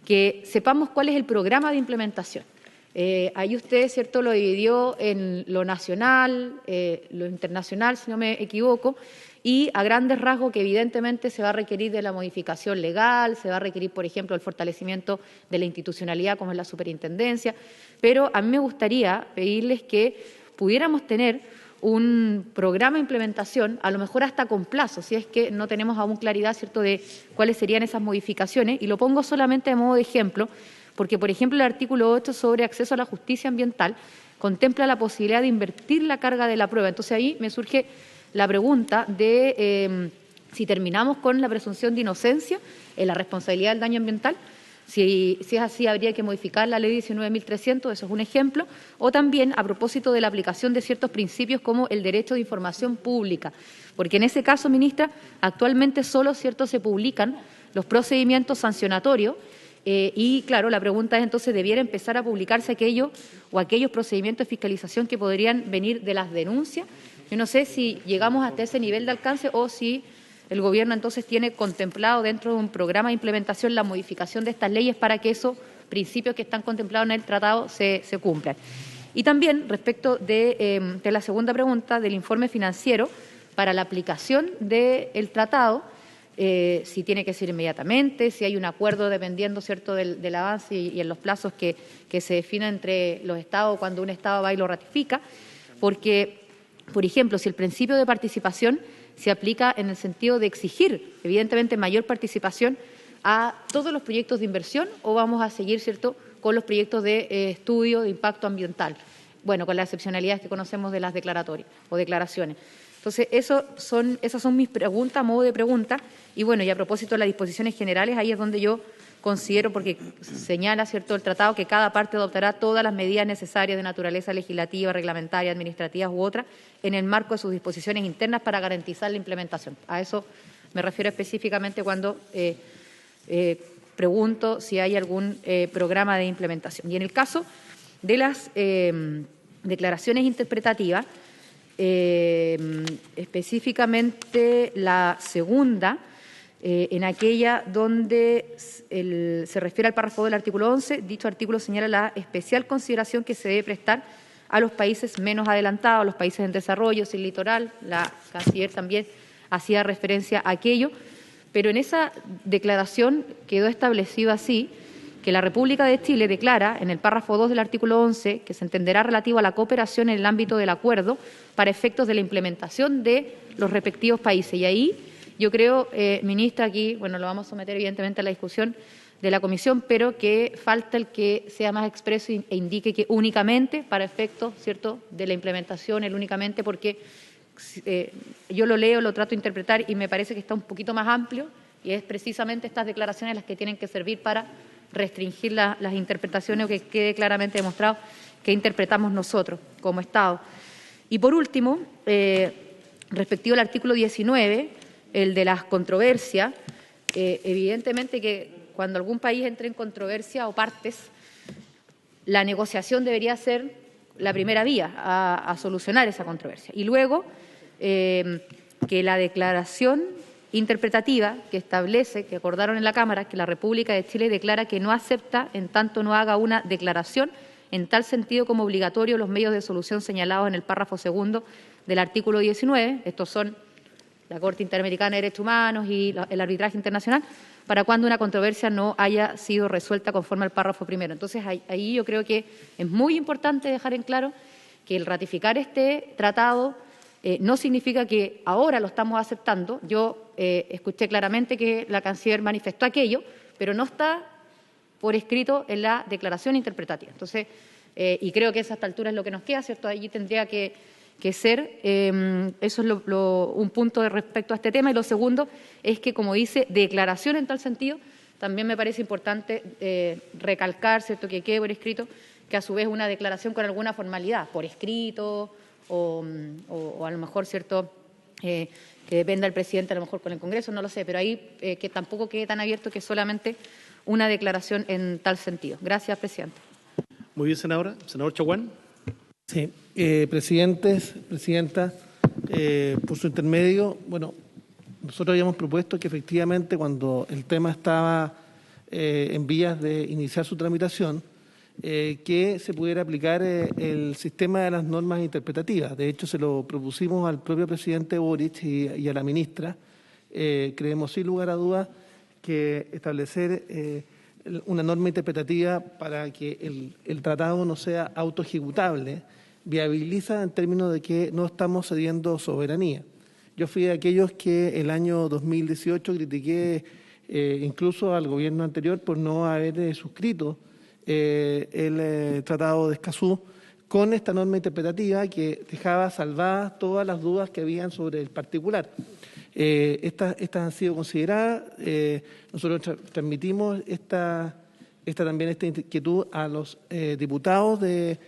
que sepamos cuál es el programa de implementación. Ahí usted, ¿cierto?, lo dividió en lo nacional, lo internacional, si no me equivoco, y a grandes rasgos que evidentemente se va a requerir de la modificación legal, se va a requerir, por ejemplo, el fortalecimiento de la institucionalidad como es la superintendencia, pero a mí me gustaría pedirles que pudiéramos tener un programa de implementación, a lo mejor hasta con plazo, si es que no tenemos aún claridad, ¿cierto?, de cuáles serían esas modificaciones, y lo pongo solamente a modo de ejemplo, porque, por ejemplo, el artículo 8 sobre acceso a la justicia ambiental contempla la posibilidad de invertir la carga de la prueba. Entonces, ahí me surge la pregunta de si terminamos con la presunción de inocencia en la responsabilidad del daño ambiental. Si es así, habría que modificar la ley 19.300, eso es un ejemplo, o también a propósito de la aplicación de ciertos principios como el derecho de información pública, porque en ese caso, ministra, actualmente solo se publican los procedimientos sancionatorios y, claro, la pregunta es entonces, ¿debiera empezar a publicarse aquellos procedimientos de fiscalización que podrían venir de las denuncias? Yo no sé si llegamos hasta ese nivel de alcance o si el Gobierno entonces tiene contemplado dentro de un programa de implementación la modificación de estas leyes para que esos principios que están contemplados en el tratado se cumplan. Y también respecto de la segunda pregunta del informe financiero para la aplicación del tratado, si tiene que ser inmediatamente, si hay un acuerdo dependiendo, ¿cierto?, del avance y en los plazos que se definen entre los Estados cuando un Estado va y lo ratifica, porque, por ejemplo, si el principio de participación se aplica en el sentido de exigir, evidentemente, mayor participación a todos los proyectos de inversión o vamos a seguir, ¿cierto?, con los proyectos de estudio de impacto ambiental, bueno, con las excepcionalidades que conocemos de las declaratorias o declaraciones. Entonces, esas son mis preguntas, a modo de pregunta, y bueno, y a propósito de las disposiciones generales, ahí es donde yo considero, porque señala, ¿cierto?, el tratado que cada parte adoptará todas las medidas necesarias de naturaleza legislativa, reglamentaria, administrativas u otras en el marco de sus disposiciones internas para garantizar la implementación. A eso me refiero específicamente cuando pregunto si hay algún programa de implementación. Y en el caso de las declaraciones interpretativas, específicamente la segunda, en aquella donde se refiere al párrafo del artículo 11, dicho artículo señala la especial consideración que se debe prestar a los países menos adelantados, a los países en desarrollo, sin litoral. La canciller también hacía referencia a aquello, pero en esa declaración quedó establecido así que la República de Chile declara en el párrafo 2 del artículo 11 que se entenderá relativo a la cooperación en el ámbito del acuerdo para efectos de la implementación de los respectivos países. Y ahí yo creo, ministra, aquí, bueno, lo vamos a someter evidentemente a la discusión de la comisión, pero que falta el que sea más expreso e indique que únicamente para efectos, ¿cierto?, de la implementación, el únicamente, porque yo lo leo, lo trato de interpretar y me parece que está un poquito más amplio y es precisamente estas declaraciones las que tienen que servir para restringir las interpretaciones o que quede claramente demostrado que interpretamos nosotros como Estado. Y por último, respectivo al artículo 19, el de las controversias, evidentemente que cuando algún país entre en controversia o partes, la negociación debería ser la primera vía a solucionar esa controversia. Y luego, que la declaración interpretativa que establece, que acordaron en la Cámara, que la República de Chile declara que no acepta en tanto no haga una declaración en tal sentido como obligatorio los medios de solución señalados en el párrafo segundo del artículo 19, estos son la Corte Interamericana de Derechos Humanos y el arbitraje internacional, para cuando una controversia no haya sido resuelta conforme al párrafo primero. Entonces, ahí yo creo que es muy importante dejar en claro que el ratificar este tratado no significa que ahora lo estamos aceptando. Yo escuché claramente que la canciller manifestó aquello, pero no está por escrito en la declaración interpretativa. Entonces, y creo que a esta altura es lo que nos queda, ¿cierto? Allí tendría que ser, eso es un punto respecto a este tema. Y lo segundo es que, como dice, declaración en tal sentido, también me parece importante recalcar, ¿cierto?, que quede por escrito, que a su vez una declaración con alguna formalidad, por escrito o a lo mejor, ¿cierto?, que dependa del presidente, a lo mejor con el Congreso, no lo sé, pero ahí que tampoco quede tan abierto que solamente una declaración en tal sentido. Gracias, presidente. Muy bien, senadora. Senador Chaguán. Sí, presidenta, por su intermedio, bueno, nosotros habíamos propuesto que efectivamente cuando el tema estaba en vías de iniciar su tramitación, que se pudiera aplicar el sistema de las normas interpretativas. De hecho, se lo propusimos al propio presidente Boric y a la ministra. Creemos, sin lugar a dudas, que establecer una norma interpretativa para que el tratado no sea autoejecutable viabiliza en términos de que no estamos cediendo soberanía. Yo fui de aquellos que el año 2018 critiqué incluso al gobierno anterior por no haber suscrito el Tratado de Escazú con esta norma interpretativa que dejaba salvadas todas las dudas que habían sobre el particular. Estas han sido consideradas. Nosotros transmitimos esta inquietud a los diputados de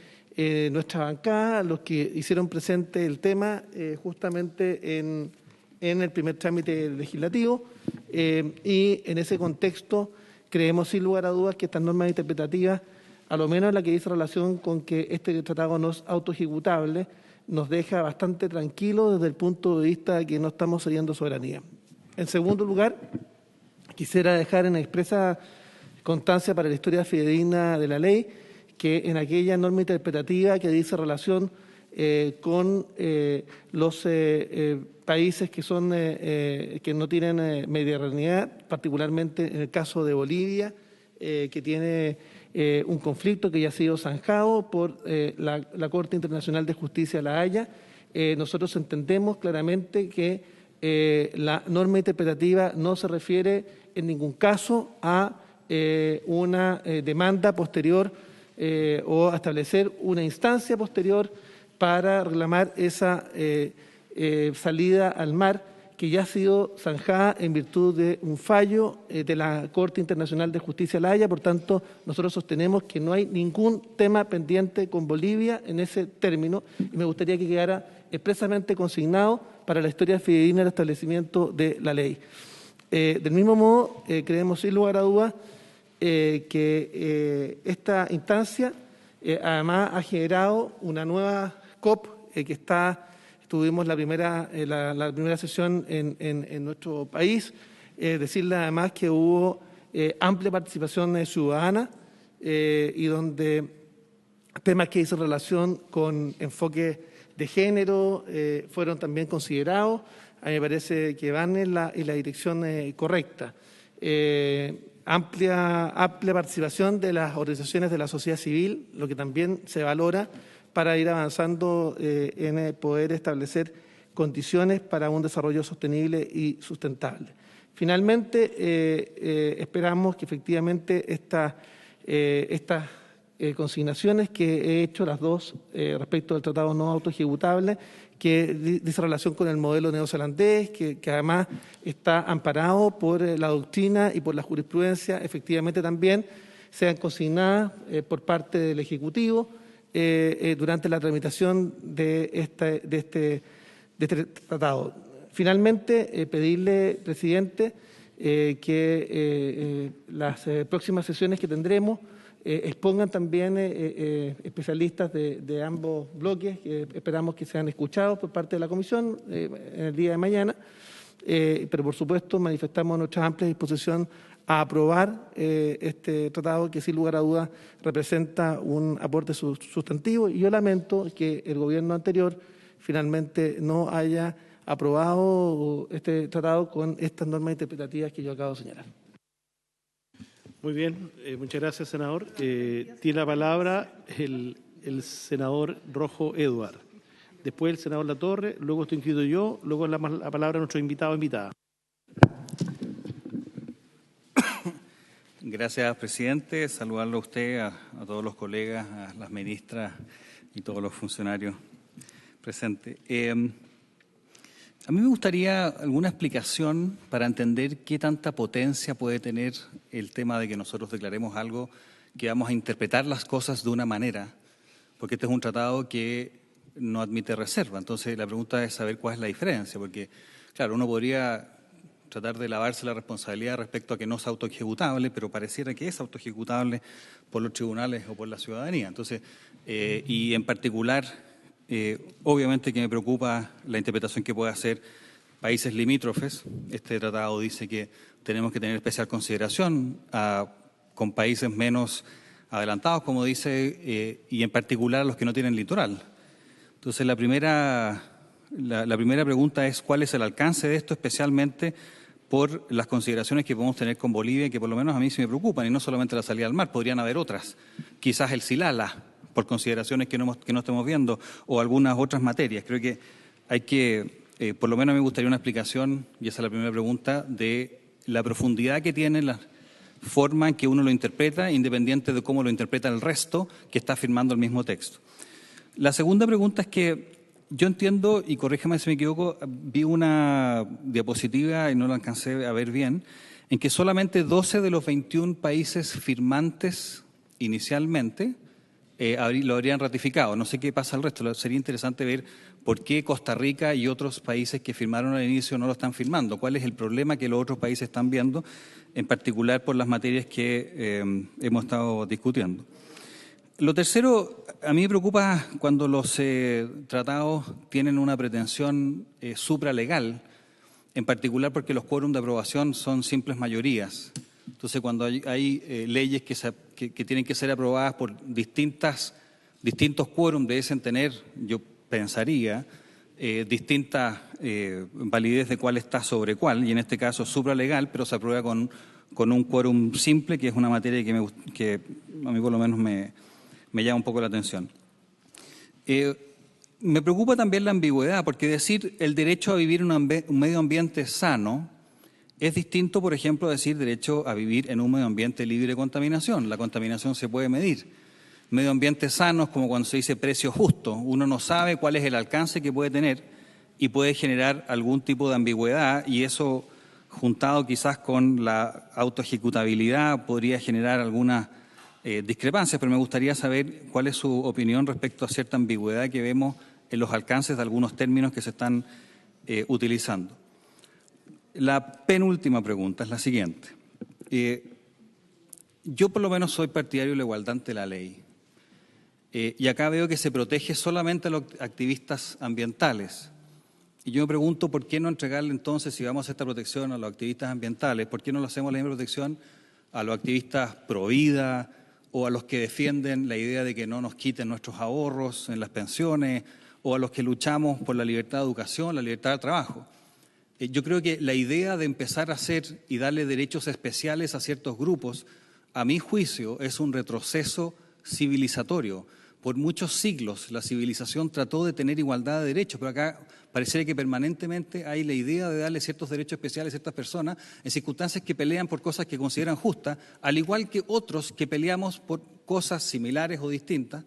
nuestra bancada, a los que hicieron presente el tema justamente en el primer trámite legislativo, y en ese contexto creemos sin lugar a dudas que estas normas interpretativas, a lo menos la que dice relación con que este tratado no es autoejecutable, nos deja bastante tranquilos desde el punto de vista de que no estamos cediendo soberanía. En segundo lugar, quisiera dejar en expresa constancia para la historia fidedigna de la ley que en aquella norma interpretativa que dice relación con los países que son que no tienen medianidad, particularmente en el caso de Bolivia, que tiene un conflicto que ya ha sido zanjado por la Corte Internacional de Justicia de La Haya. Nosotros entendemos claramente que la norma interpretativa no se refiere en ningún caso a una demanda posterior o a establecer una instancia posterior para reclamar esa salida al mar que ya ha sido zanjada en virtud de un fallo de la Corte Internacional de Justicia de La Haya. Por tanto, nosotros sostenemos que no hay ningún tema pendiente con Bolivia en ese término y me gustaría que quedara expresamente consignado para la historia fidedigna del establecimiento de la ley. Del mismo modo, creemos sin lugar a dudas que esta instancia además ha generado una nueva COP tuvimos la primera sesión en nuestro país. Decirle además que hubo amplia participación ciudadana y donde temas que dicen relación con enfoque de género fueron también considerados. A mí me parece que van en la dirección correcta. Amplia participación de las organizaciones de la sociedad civil, lo que también se valora para ir avanzando en poder establecer condiciones para un desarrollo sostenible y sustentable. Finalmente, esperamos que efectivamente estas consignaciones que he hecho, las dos respecto del tratado no autoejecutable, que dice relación con el modelo neozelandés, que además está amparado por la doctrina y por la jurisprudencia, efectivamente también sean consignadas por parte del Ejecutivo durante la tramitación de este tratado. Finalmente, pedirle, presidente, que las próximas sesiones que tendremos expongan también especialistas de ambos bloques, que esperamos que sean escuchados por parte de la Comisión en el día de mañana, pero por supuesto manifestamos nuestra amplia disposición a aprobar este tratado que sin lugar a dudas representa un aporte sustantivo, y yo lamento que el gobierno anterior finalmente no haya aprobado este tratado con estas normas interpretativas que yo acabo de señalar. Muy bien, muchas gracias, senador. Tiene la palabra el senador Rojo Eduard. Después el senador Latorre, luego estoy inscrito yo, luego la palabra a nuestro invitado o invitada. Gracias, presidente. Saludarlo a usted, a todos los colegas, a las ministras y todos los funcionarios presentes. A mí me gustaría alguna explicación para entender qué tanta potencia puede tener el tema de que nosotros declaremos algo, que vamos a interpretar las cosas de una manera, porque este es un tratado que no admite reserva. Entonces, la pregunta es saber cuál es la diferencia, porque, claro, uno podría tratar de lavarse la responsabilidad respecto a que no es autoejecutable, pero pareciera que es autoejecutable por los tribunales o por la ciudadanía. Entonces, y en particular, obviamente que me preocupa la interpretación que puede hacer países limítrofes. Este tratado dice que tenemos que tener especial consideración con países menos adelantados, como dice, y en particular los que no tienen litoral. Entonces, la primera pregunta es cuál es el alcance de esto, especialmente por las consideraciones que podemos tener con Bolivia, que por lo menos a mí sí me preocupan, y no solamente la salida al mar, podrían haber otras, quizás el Silala, por consideraciones que no estemos viendo, o algunas otras materias. Creo que hay que, por lo menos me gustaría una explicación, y esa es la primera pregunta, de la profundidad que tiene la forma en que uno lo interpreta, independiente de cómo lo interpreta el resto que está firmando el mismo texto. La segunda pregunta es que yo entiendo, y corrígeme si me equivoco, vi una diapositiva y no la alcancé a ver bien, en que solamente 12 de los 21 países firmantes inicialmente lo habrían ratificado. No sé qué pasa al resto. Sería interesante ver por qué Costa Rica y otros países que firmaron al inicio no lo están firmando. ¿Cuál es el problema que los otros países están viendo, en particular por las materias que hemos estado discutiendo? Lo tercero, a mí me preocupa cuando los tratados tienen una pretensión supralegal, en particular porque los quórums de aprobación son simples mayorías. Entonces, cuando hay leyes que tienen que ser aprobadas por distintos quórums, deben tener, yo pensaría, distintas validez de cuál está sobre cuál, y en este caso supralegal, pero se aprueba con un quórum simple, que es una materia que a mí por lo menos me llama un poco la atención. Me preocupa también la ambigüedad, porque decir el derecho a vivir en un medio ambiente sano es distinto, por ejemplo, a decir derecho a vivir en un medio ambiente libre de contaminación. La contaminación se puede medir. Medio ambiente sano es como cuando se dice precio justo. Uno no sabe cuál es el alcance que puede tener y puede generar algún tipo de ambigüedad, y eso, juntado quizás con la autoejecutabilidad, podría generar algunas discrepancias, pero me gustaría saber cuál es su opinión respecto a cierta ambigüedad que vemos en los alcances de algunos términos que se están utilizando. La penúltima pregunta es la siguiente. Yo por lo menos soy partidario de la igualdad ante la ley, y acá veo que se protege solamente a los activistas ambientales. Y yo me pregunto por qué no entregarle entonces, si vamos a esta protección a los activistas ambientales, por qué no lo hacemos la misma protección a los activistas pro vida, o a los que defienden la idea de que no nos quiten nuestros ahorros en las pensiones, o a los que luchamos por la libertad de educación, la libertad de trabajo. Yo creo que la idea de empezar a hacer y darle derechos especiales a ciertos grupos, a mi juicio, es un retroceso civilizatorio. Por muchos siglos la civilización trató de tener igualdad de derechos, pero acá pareciera que permanentemente hay la idea de darle ciertos derechos especiales a ciertas personas en circunstancias que pelean por cosas que consideran justas, al igual que otros que peleamos por cosas similares o distintas.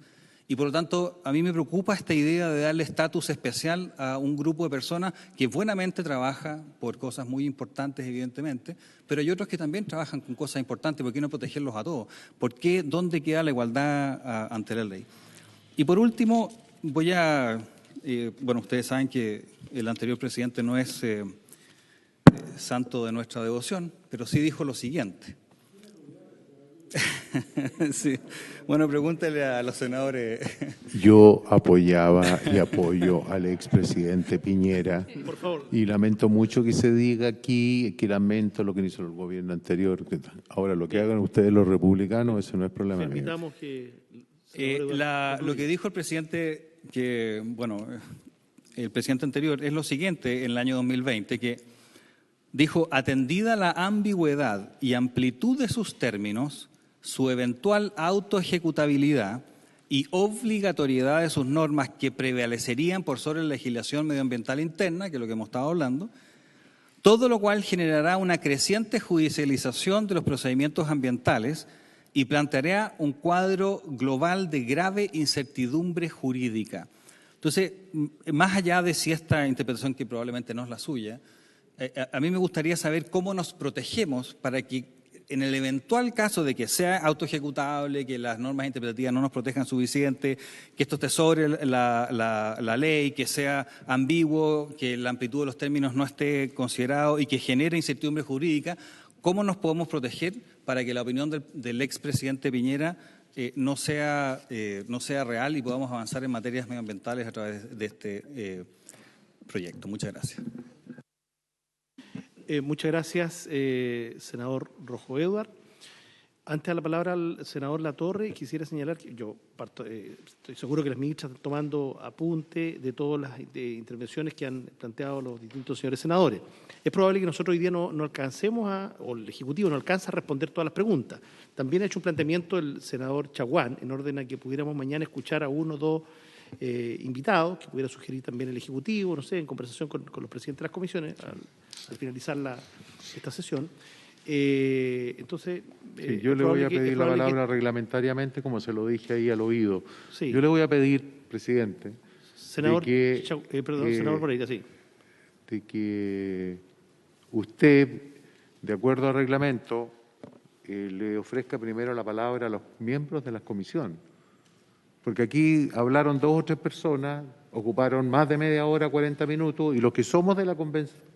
Y por lo tanto, a mí me preocupa esta idea de darle estatus especial a un grupo de personas que buenamente trabaja por cosas muy importantes, evidentemente, pero hay otros que también trabajan con cosas importantes. ¿Por qué no protegerlos a todos? ¿Dónde queda la igualdad ante la ley? Y por último, voy a Bueno, ustedes saben que el anterior presidente no es santo de nuestra devoción, pero sí dijo lo siguiente. Sí. Bueno, pregúntale a los senadores. Yo apoyaba y apoyo al expresidente Piñera. Por favor. Y lamento mucho que se diga aquí que lamento lo que hizo el gobierno anterior. Ahora, lo que hagan ustedes los republicanos, eso no es problema mío. Permitamos que... Lo que dijo el presidente, el presidente anterior, es lo siguiente en el año 2020, que dijo: atendida la ambigüedad y amplitud de sus términos, su eventual autoejecutabilidad y obligatoriedad de sus normas que prevalecerían por sobre la legislación medioambiental interna, que es lo que hemos estado hablando, todo lo cual generará una creciente judicialización de los procedimientos ambientales y planteará un cuadro global de grave incertidumbre jurídica. Entonces, más allá de si esta interpretación, que probablemente no es la suya, a mí me gustaría saber cómo nos protegemos para que, en el eventual caso de que sea autoejecutable, que las normas interpretativas no nos protejan suficiente, que esto esté sobre la ley, que sea ambiguo, que la amplitud de los términos no esté considerado y que genere incertidumbre jurídica, ¿cómo nos podemos proteger para que la opinión del expresidente Piñera no sea real y podamos avanzar en materias medioambientales a través de este proyecto? Muchas gracias. Muchas gracias, senador Rojo Edward. Antes de la palabra al senador Latorre, quisiera señalar que yo estoy seguro que las ministras están tomando apunte de todas las intervenciones que han planteado los distintos señores senadores. Es probable que nosotros hoy día no alcancemos o el Ejecutivo no alcanza a responder todas las preguntas. También ha hecho un planteamiento el senador Chaguán, en orden a que pudiéramos mañana escuchar a uno o dos invitados, que pudiera sugerir también el Ejecutivo, no sé, en conversación con los presidentes de las comisiones, al finalizar esta sesión. Entonces, sí, yo le voy a pedir la palabra reglamentariamente, como se lo dije ahí al oído. Sí. Yo le voy a pedir, presidente, senador, senador Moreira, sí. De que usted, de acuerdo al reglamento, le ofrezca primero la palabra a los miembros de la comisión. Porque aquí hablaron 2 o 3 personas, ocuparon más de media hora, 40 minutos, y los que somos de la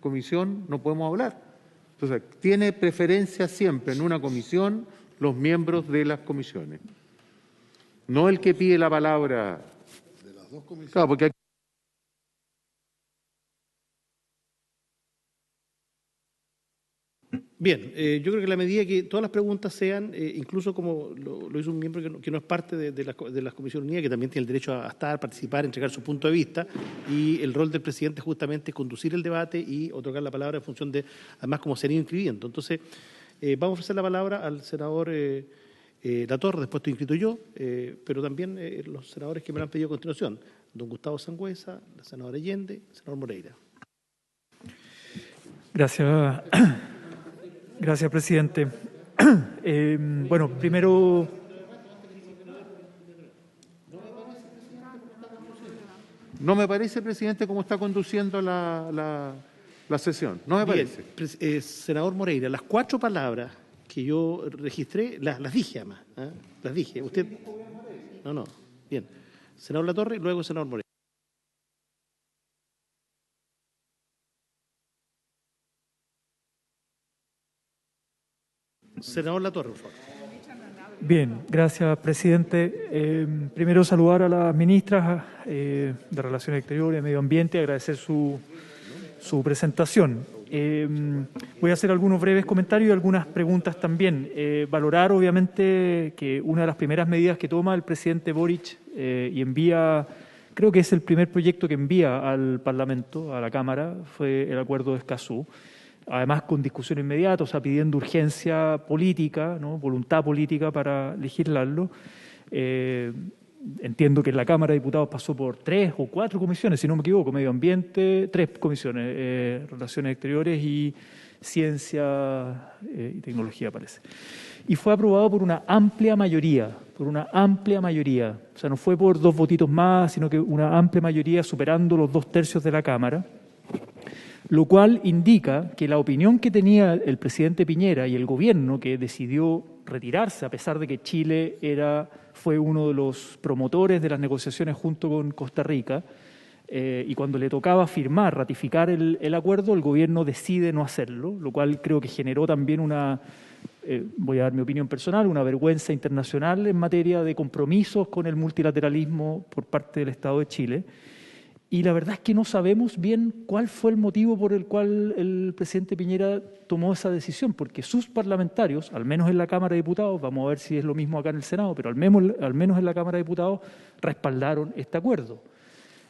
comisión no podemos hablar. Entonces, tiene preferencia siempre en una comisión los miembros de las comisiones. No el que pide la palabra. De las 2 comisiones. Claro, porque aquí... Bien, yo creo que la medida que todas las preguntas sean, incluso como lo hizo un miembro que no es parte de la Comisión Unida, que también tiene el derecho a estar, participar, entregar su punto de vista, y el rol del presidente justamente es conducir el debate y otorgar la palabra en función de, además, cómo se han ido inscribiendo. Entonces, vamos a ofrecer la palabra al senador Latorre, después estoy inscrito yo, pero también los senadores que me lo han pedido a continuación, don Gustavo Sangüesa, la senadora Allende, el senador Moreira. Gracias. Gracias, presidente. Bueno, primero... No me parece, presidente, cómo está conduciendo la sesión. No me parece. Bien, senador Moreira, las 4 palabras que yo registré, las dije además. Las dije. Usted... No. Bien. Senador Latorre, luego el senador Moreira. Senador Latorre, por favor. Bien, gracias, presidente. Primero saludar a las ministras de Relaciones Exteriores, Medio Ambiente, agradecer su presentación. Voy a hacer algunos breves comentarios y algunas preguntas también. Valorar, obviamente, que una de las primeras medidas que toma el presidente Boric y envía, creo que es el primer proyecto que envía al Parlamento, a la Cámara, fue el Acuerdo de Escazú. Además con discusión inmediata, o sea, pidiendo urgencia política, ¿no? Voluntad política para legislarlo. Entiendo que en la Cámara de Diputados pasó por 3 o 4 comisiones, si no me equivoco, Medio Ambiente, 3 comisiones, Relaciones Exteriores y Ciencia y Tecnología, parece. Y fue aprobado por una amplia mayoría, o sea, no fue por 2 votitos más, sino que una amplia mayoría superando los 2/3 de la Cámara. Lo cual indica que la opinión que tenía el presidente Piñera y el gobierno, que decidió retirarse a pesar de que Chile fue uno de los promotores de las negociaciones junto con Costa Rica, y cuando le tocaba firmar, ratificar el acuerdo, el gobierno decide no hacerlo, lo cual creo que generó también voy a dar mi opinión personal, una vergüenza internacional en materia de compromisos con el multilateralismo por parte del Estado de Chile. Y la verdad es que no sabemos bien cuál fue el motivo por el cual el presidente Piñera tomó esa decisión, porque sus parlamentarios, al menos en la Cámara de Diputados, vamos a ver si es lo mismo acá en el Senado, pero al menos en la Cámara de Diputados respaldaron este acuerdo.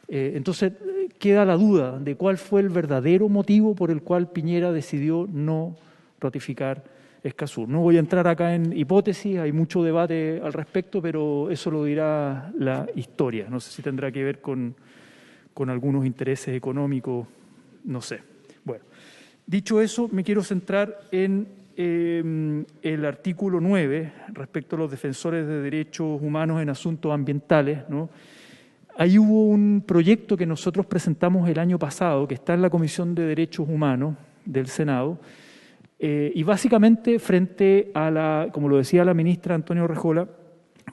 Entonces queda la duda de cuál fue el verdadero motivo por el cual Piñera decidió no ratificar Escazú. No voy a entrar acá en hipótesis, hay mucho debate al respecto, pero eso lo dirá la historia. No sé si tendrá que ver con algunos intereses económicos, no sé. Bueno, dicho eso, me quiero centrar en el artículo 9 respecto a los defensores de derechos humanos en asuntos ambientales, ¿no? Ahí hubo un proyecto que nosotros presentamos el año pasado, que está en la Comisión de Derechos Humanos del Senado, y básicamente frente a como lo decía la ministra Antonio Rejola,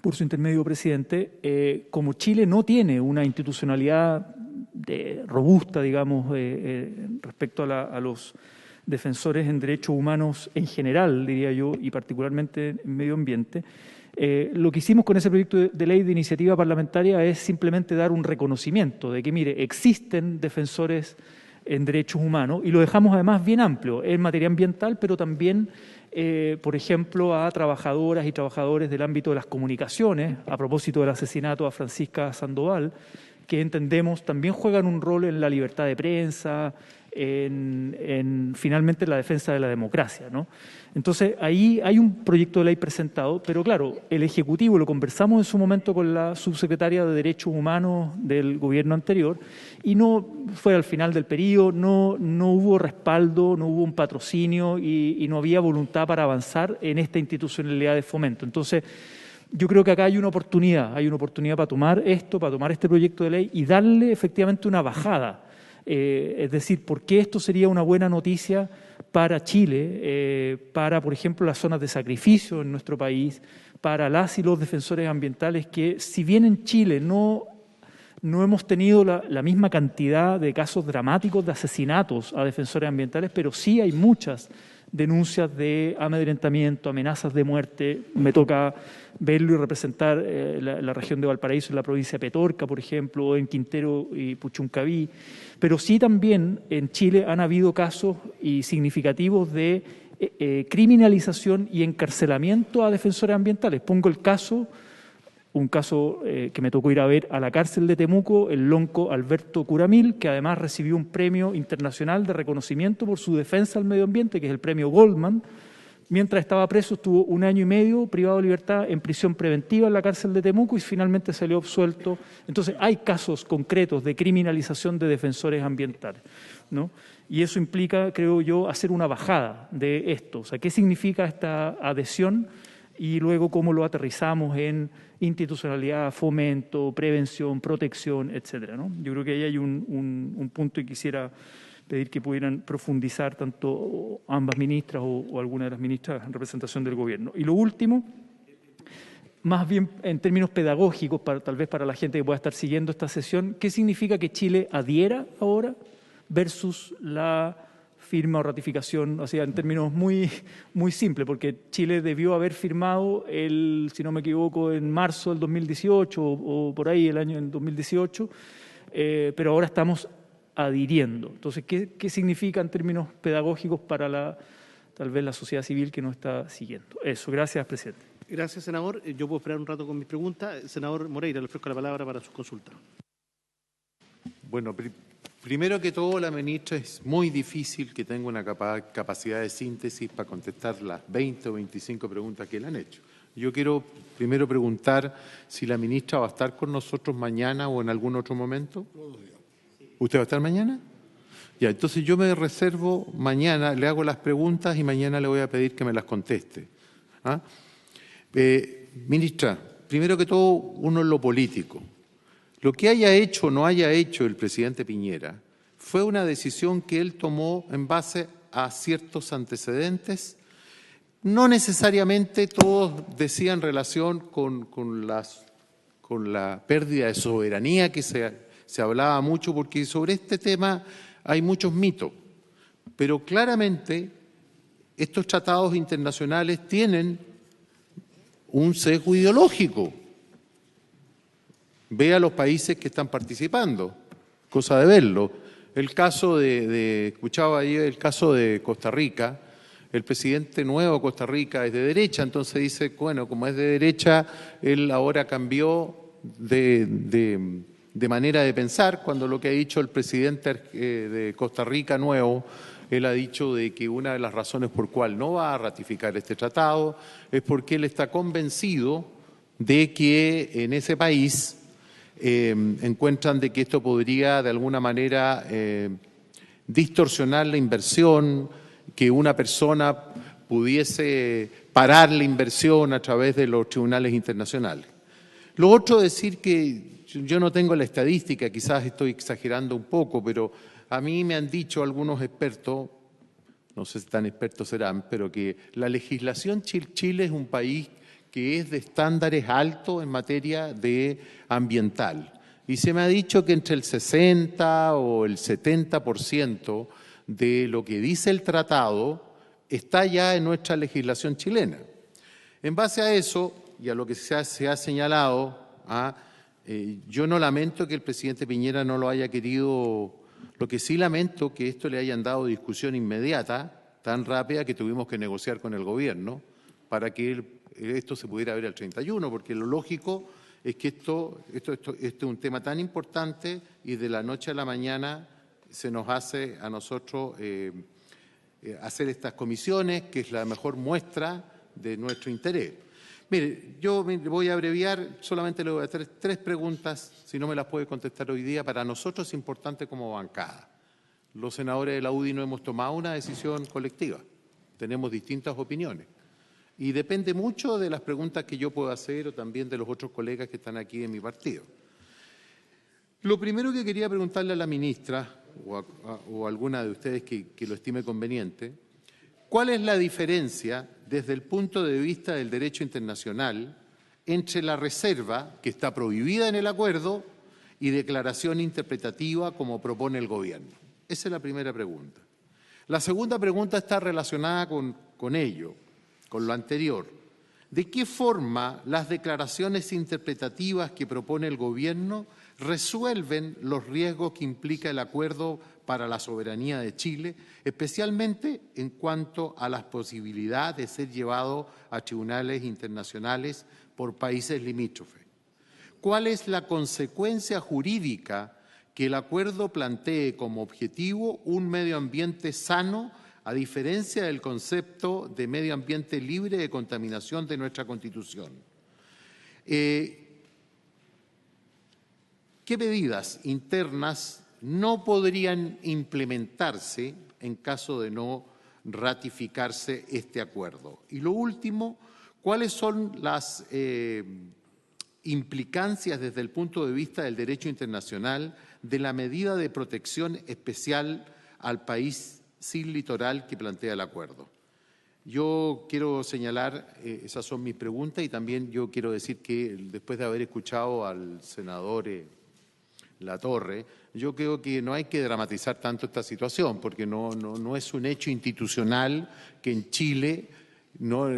por su intermedio presidente, como Chile no tiene una institucionalidad robusta, digamos, respecto a los defensores en derechos humanos en general, diría yo, y particularmente en medio ambiente, lo que hicimos con ese proyecto de ley de iniciativa parlamentaria es simplemente dar un reconocimiento de que, mire, existen defensores en derechos humanos y lo dejamos además bien amplio en materia ambiental, pero también, por ejemplo, a trabajadoras y trabajadores del ámbito de las comunicaciones, a propósito del asesinato a Francisca Sandoval, que entendemos también juegan un rol en la libertad de prensa, finalmente en la defensa de la democracia, ¿no? Entonces, ahí hay un proyecto de ley presentado, pero claro, el Ejecutivo, lo conversamos en su momento con la subsecretaria de Derechos Humanos del gobierno anterior, y no fue al final del periodo, no hubo respaldo, no hubo un patrocinio y no había voluntad para avanzar en esta institucionalidad de fomento. Entonces, yo creo que acá hay una oportunidad para tomar este proyecto de ley y darle efectivamente una bajada. Es decir, ¿por qué esto sería una buena noticia para Chile, para, por ejemplo, las zonas de sacrificio en nuestro país, para las y los defensores ambientales que, si bien en Chile no hemos tenido la misma cantidad de casos dramáticos de asesinatos a defensores ambientales, pero sí hay muchas denuncias de amedrentamiento, amenazas de muerte. Me toca verlo y representar la región de Valparaíso, en la provincia de Petorca, por ejemplo, o en Quintero y Puchuncaví. Pero sí también en Chile han habido casos significativos de criminalización y encarcelamiento a defensores ambientales. Pongo un caso que me tocó ir a ver a la cárcel de Temuco, el lonco Alberto Curamil, que además recibió un premio internacional de reconocimiento por su defensa al medio ambiente, que es el premio Goldman. Mientras estaba preso, estuvo 1 año y medio privado de libertad en prisión preventiva en la cárcel de Temuco y finalmente salió absuelto. Entonces, hay casos concretos de criminalización de defensores ambientales, ¿no? Y eso implica, creo yo, hacer una bajada de esto. O sea, ¿qué significa esta adhesión? Y luego cómo lo aterrizamos en institucionalidad, fomento, prevención, protección, etcétera, ¿no? Yo creo que ahí hay un punto y quisiera pedir que pudieran profundizar tanto ambas ministras o alguna de las ministras en representación del gobierno. Y lo último, más bien en términos pedagógicos, tal vez para la gente que pueda estar siguiendo esta sesión, ¿qué significa que Chile adhiera ahora versus la firma o ratificación? O sea, en términos muy simples, porque Chile debió haber firmado, si no me equivoco, en marzo del 2018 o por ahí el año en 2018, pero ahora estamos adhiriendo. Entonces, ¿qué significa en términos pedagógicos para tal vez la sociedad civil que nos está siguiendo? Eso, gracias, presidente. Gracias, senador. Yo puedo esperar un rato con mis preguntas. Senador Moreira, le ofrezco la palabra para su consulta. Bueno, primero que todo, la ministra, es muy difícil que tenga una capacidad de síntesis para contestar las 20 o 25 preguntas que le han hecho. Yo quiero primero preguntar si la ministra va a estar con nosotros mañana o en algún otro momento. ¿Usted va a estar mañana? Ya, entonces yo me reservo mañana, le hago las preguntas y mañana le voy a pedir que me las conteste. ¿Ah? Ministra, primero que todo, uno en lo político. Lo que haya hecho o no haya hecho el presidente Piñera fue una decisión que él tomó en base a ciertos antecedentes. No necesariamente todos decían relación con la pérdida de soberanía que se se hablaba mucho porque sobre este tema hay muchos mitos, pero claramente estos tratados internacionales tienen un sesgo ideológico. Vea los países que están participando, cosa de verlo. Escuchaba ayer el caso de Costa Rica. El presidente nuevo de Costa Rica es de derecha, entonces dice, bueno, como es de derecha, él ahora cambió de manera de pensar, cuando lo que ha dicho el presidente de Costa Rica nuevo, él ha dicho de que una de las razones por cual no va a ratificar este tratado es porque él está convencido de que en ese país encuentran de que esto podría de alguna manera distorsionar la inversión, que una persona pudiese parar la inversión a través de los tribunales internacionales. Lo otro es decir que yo no tengo la estadística, quizás estoy exagerando un poco, pero a mí me han dicho algunos expertos, no sé si tan expertos serán, pero que la legislación Chile es un país que es de estándares altos en materia ambiental. Y se me ha dicho que entre el 60 o el 70% de lo que dice el tratado está ya en nuestra legislación chilena. En base a eso, y a lo que se ha señalado, yo no lamento que el presidente Piñera no lo haya querido, lo que sí lamento que esto le hayan dado discusión inmediata, tan rápida que tuvimos que negociar con el gobierno para que esto se pudiera ver al 31, porque lo lógico es que esto es un tema tan importante y de la noche a la mañana se nos hace a nosotros hacer estas comisiones, que es la mejor muestra de nuestro interés. Mire, yo me voy a abreviar, solamente le voy a hacer tres preguntas, si no me las puede contestar hoy día, para nosotros es importante como bancada. Los senadores de la UDI no hemos tomado una decisión colectiva, tenemos distintas opiniones. Y depende mucho de las preguntas que yo puedo hacer o también de los otros colegas que están aquí en mi partido. Lo primero que quería preguntarle a la ministra o a alguna de ustedes que lo estime conveniente, ¿cuál es la diferencia desde el punto de vista del derecho internacional entre la reserva, que está prohibida en el acuerdo, y declaración interpretativa como propone el gobierno? Esa es la primera pregunta. La segunda pregunta está relacionada con ello, con lo anterior. ¿De qué forma las declaraciones interpretativas que propone el gobierno resuelven los riesgos que implica el acuerdo para la soberanía de Chile, especialmente en cuanto a la posibilidad de ser llevado a tribunales internacionales por países limítrofes? ¿Cuál es la consecuencia jurídica que el acuerdo plantee como objetivo un medio ambiente sano, a diferencia del concepto de medio ambiente libre de contaminación de nuestra Constitución? ¿Qué medidas internas no podrían implementarse en caso de no ratificarse este acuerdo? Y lo último, ¿cuáles son las implicancias desde el punto de vista del derecho internacional de la medida de protección especial al país sin litoral que plantea el acuerdo? Yo quiero señalar, esas son mis preguntas, y también yo quiero decir que después de haber escuchado al senador Latorre, yo creo que no hay que dramatizar tanto esta situación, porque no es un hecho institucional que en Chile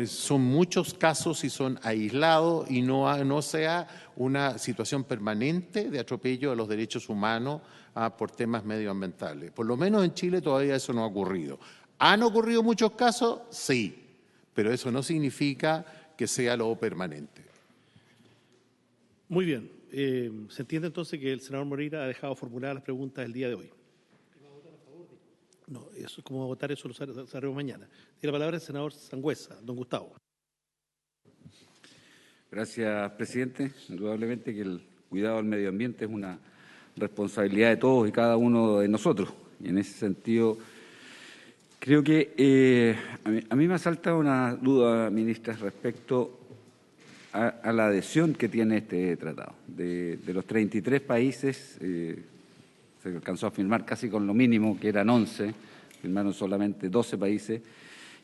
son muchos casos y son aislados y no sea una situación permanente de atropello a los derechos humanos por temas medioambientales. Por lo menos en Chile todavía eso no ha ocurrido. ¿Han ocurrido muchos casos? Sí, pero eso no significa que sea lo permanente. Muy bien. Se entiende entonces que el senador Moreira ha dejado formuladas las preguntas el día de hoy. No, eso es como votar, eso lo sabremos mañana. Tiene la palabra el senador Sangüesa, don Gustavo. Gracias, presidente. Indudablemente que el cuidado del medio ambiente es una responsabilidad de todos y cada uno de nosotros. Y en ese sentido, creo que a mí me asalta una duda, ministra, respecto a la adhesión que tiene este tratado. De los 33 países, se alcanzó a firmar casi con lo mínimo, que eran 11, firmaron solamente 12 países.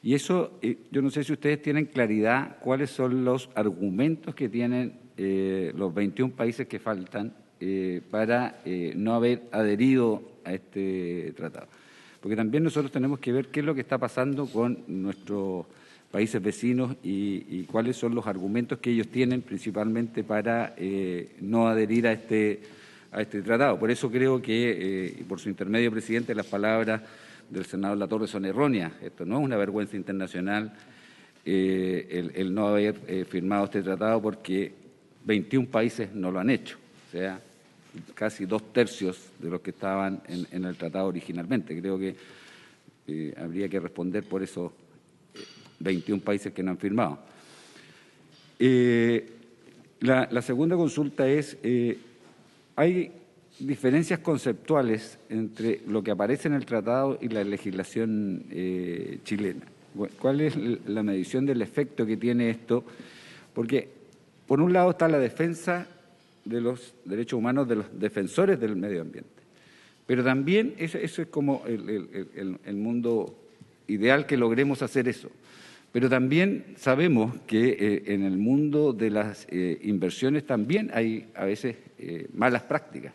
Y eso, yo no sé si ustedes tienen claridad cuáles son los argumentos que tienen los 21 países que faltan para no haber adherido a este tratado. Porque también nosotros tenemos que ver qué es lo que está pasando con nuestros países vecinos y cuáles son los argumentos que ellos tienen principalmente para no adherir a este tratado. Por eso creo que, y por su intermedio, presidente, las palabras del senador Latorre son erróneas. Esto no es una vergüenza internacional el no haber firmado este tratado, porque 21 países no lo han hecho, o sea, casi 2/3 de los que estaban en el tratado originalmente. Creo que habría que responder por esos 21 países que no han firmado. La segunda consulta es, hay diferencias conceptuales entre lo que aparece en el tratado y la legislación chilena. ¿Cuál es la medición del efecto que tiene esto? Porque, por un lado, está la defensa de los derechos humanos de los defensores del medio ambiente, pero también eso es como el mundo ideal, que logremos hacer eso. Pero también sabemos que en el mundo de las inversiones también hay a veces malas prácticas.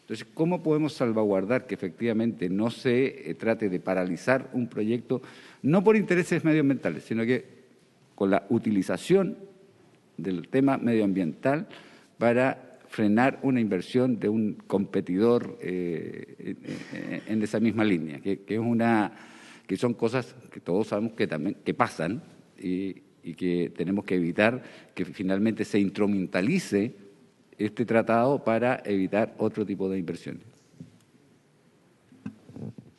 Entonces, ¿cómo podemos salvaguardar que efectivamente no se trate de paralizar un proyecto, no por intereses medioambientales, sino que con la utilización del tema medioambiental para frenar una inversión de un competidor en esa misma línea, que son cosas que todos sabemos que pasan y que tenemos que evitar que finalmente se instrumentalice este tratado para evitar otro tipo de inversiones?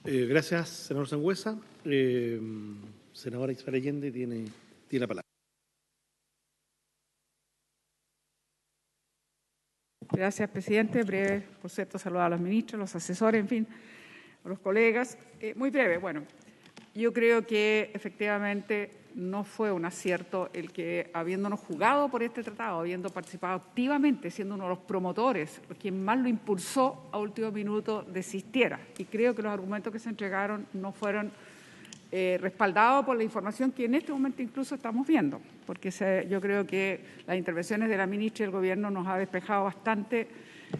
Gracias, senador Sangüesa. Senadora Isabel Allende tiene la palabra. Gracias, presidente. Breve, por cierto, saludar a los ministros, los asesores, en fin, a los colegas. Muy breve. Bueno, yo creo que efectivamente no fue un acierto el que, habiéndonos jugado por este tratado, habiendo participado activamente, siendo uno de los promotores, quien más lo impulsó, a último minuto desistiera. Y creo que los argumentos que se entregaron no fueron respaldados por la información que en este momento incluso estamos viendo, porque yo creo que las intervenciones de la ministra y del Gobierno nos ha despejado bastante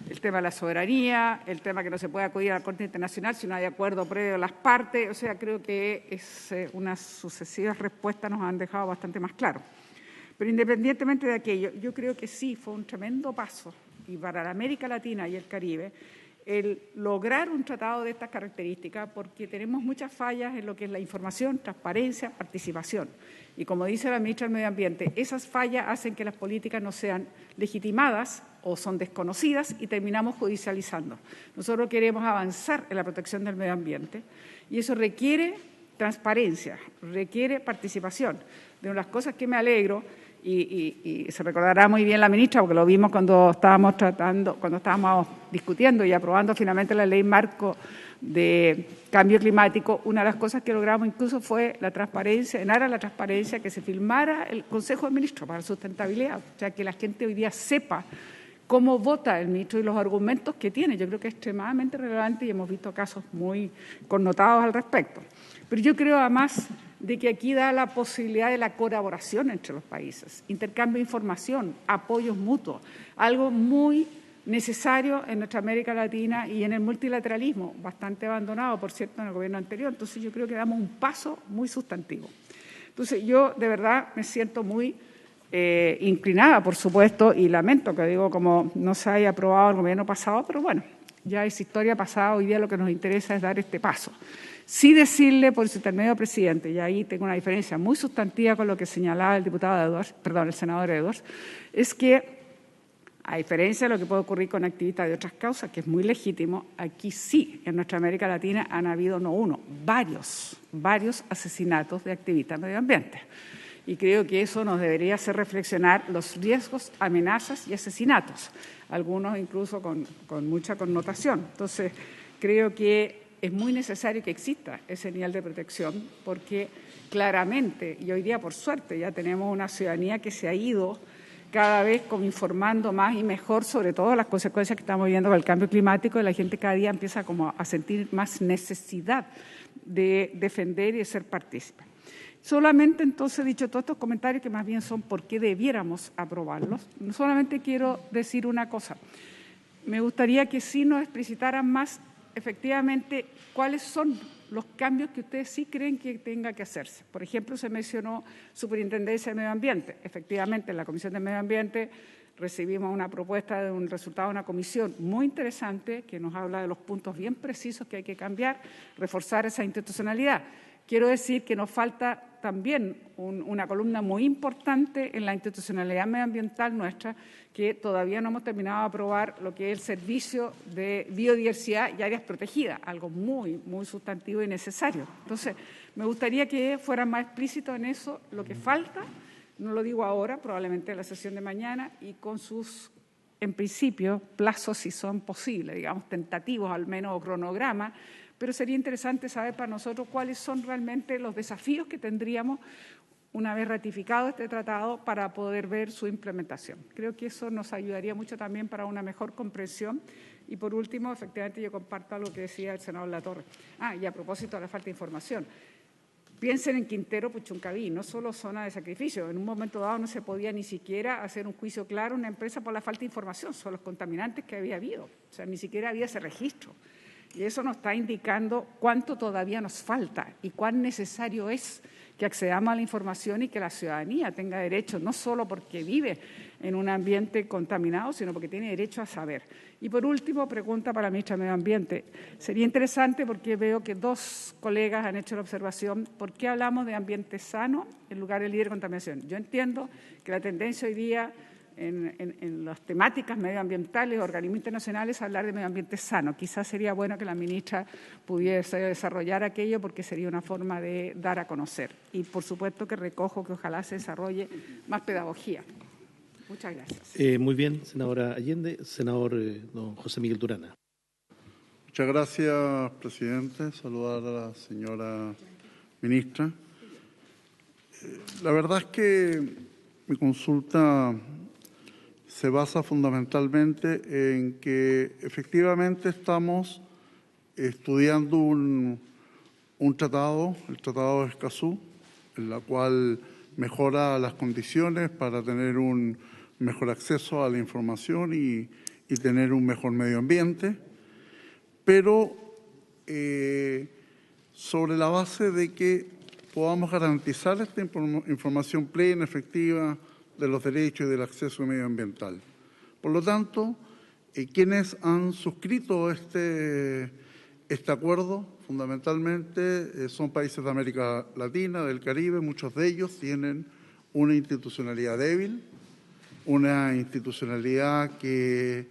el tema de la soberanía, el tema que no se puede acudir a la Corte Internacional si no hay acuerdo previo de las partes. O sea, creo que unas sucesivas respuestas nos han dejado bastante más claro. Pero independientemente de aquello, yo creo que sí fue un tremendo paso, y para la América Latina y el Caribe, el lograr un tratado de estas características, porque tenemos muchas fallas en lo que es la información, transparencia, participación. Y como dice la ministra del Medio Ambiente, esas fallas hacen que las políticas no sean legitimadas o son desconocidas y terminamos judicializando. Nosotros queremos avanzar en la protección del medio ambiente y eso requiere transparencia, requiere participación. De las cosas que me alegro, y se recordará muy bien la ministra, porque lo vimos cuando estábamos discutiendo y aprobando finalmente la ley marco de cambio climático, una de las cosas que logramos incluso fue la transparencia, en aras de la transparencia, que se firmara el Consejo de Ministros para la sustentabilidad, o sea, que la gente hoy día sepa cómo vota el ministro y los argumentos que tiene. Yo creo que es extremadamente relevante y hemos visto casos muy connotados al respecto. Pero yo creo además de que aquí da la posibilidad de la colaboración entre los países, intercambio de información, apoyos mutuos, algo muy necesario en nuestra América Latina y en el multilateralismo, bastante abandonado, por cierto, en el gobierno anterior. Entonces yo creo que damos un paso muy sustantivo. Entonces yo de verdad me siento muy inclinada, por supuesto, y lamento que como no se haya aprobado el gobierno pasado, pero bueno, ya es historia pasada. Hoy día lo que nos interesa es dar este paso. Sí decirle por su intermedio, presidente, y ahí tengo una diferencia muy sustantiva con lo que señalaba el senador Edwards, es que, a diferencia de lo que puede ocurrir con activistas de otras causas, que es muy legítimo, aquí sí, en nuestra América Latina han habido no uno, varios asesinatos de activistas de medio ambiente. Y creo que eso nos debería hacer reflexionar los riesgos, amenazas y asesinatos, algunos incluso con mucha connotación. Entonces, creo que es muy necesario que exista ese nivel de protección, porque claramente, y hoy día por suerte ya tenemos una ciudadanía que se ha ido cada vez como informando más y mejor sobre todo las consecuencias que estamos viviendo con el cambio climático, y la gente cada día empieza como a sentir más necesidad de defender y de ser partícipe. Solamente entonces, dicho todos estos comentarios que más bien son por qué debiéramos aprobarlos, solamente quiero decir una cosa. me gustaría que sí nos explicitaran más efectivamente cuáles son los cambios que ustedes sí creen que tenga que hacerse. Por ejemplo, se mencionó Superintendencia de Medio Ambiente. Efectivamente, en la Comisión de Medio Ambiente recibimos una propuesta de un resultado de una comisión muy interesante que nos habla de los puntos bien precisos que hay que cambiar, reforzar esa institucionalidad. Quiero decir que nos falta también una columna muy importante en la institucionalidad medioambiental nuestra, que todavía no hemos terminado de aprobar lo que es el servicio de biodiversidad y áreas protegidas, algo muy, muy sustantivo y necesario. Entonces, me gustaría que fueran más explícitos en eso, lo que falta, no lo digo ahora, probablemente en la sesión de mañana, y con sus, en principio, plazos, si son posibles, digamos, tentativos al menos, o cronogramas, pero sería interesante saber para nosotros cuáles son realmente los desafíos que tendríamos una vez ratificado este tratado para poder ver su implementación. Creo que eso nos ayudaría mucho también para una mejor comprensión. Y por último, efectivamente, yo comparto algo que decía el senador Latorre. Y a propósito de la falta de información. Piensen en Quintero, Puchuncaví, no solo zona de sacrificio. En un momento dado no se podía ni siquiera hacer un juicio claro a una empresa por la falta de información sobre los contaminantes que había habido. O sea, ni siquiera había ese registro. Y eso nos está indicando cuánto todavía nos falta y cuán necesario es que accedamos a la información y que la ciudadanía tenga derecho, no solo porque vive en un ambiente contaminado, sino porque tiene derecho a saber. Y por último, pregunta para la ministra de Medio Ambiente. Sería interesante porque veo que dos colegas han hecho la observación, ¿por qué hablamos de ambiente sano en lugar de libre contaminación? Yo entiendo que la tendencia hoy día en las temáticas medioambientales, organismos internacionales, hablar de medio ambiente sano. Quizás sería bueno que la ministra pudiese desarrollar aquello porque sería una forma de dar a conocer. Y por supuesto que recojo que ojalá se desarrolle más pedagogía. Muchas gracias. Muy bien, senadora Allende. Senador don José Miguel Durana. Muchas gracias, presidente. Saludar a la señora ministra. La verdad es que mi consulta se basa fundamentalmente en que efectivamente estamos estudiando un tratado, el Tratado de Escazú, en la cual mejora las condiciones para tener un mejor acceso a la información y tener un mejor medio ambiente, pero sobre la base de que podamos garantizar esta información plena, efectiva, de los derechos y del acceso medioambiental. Por lo tanto, quienes han suscrito este acuerdo, fundamentalmente, son países de América Latina, del Caribe. Muchos de ellos tienen una institucionalidad débil, una institucionalidad que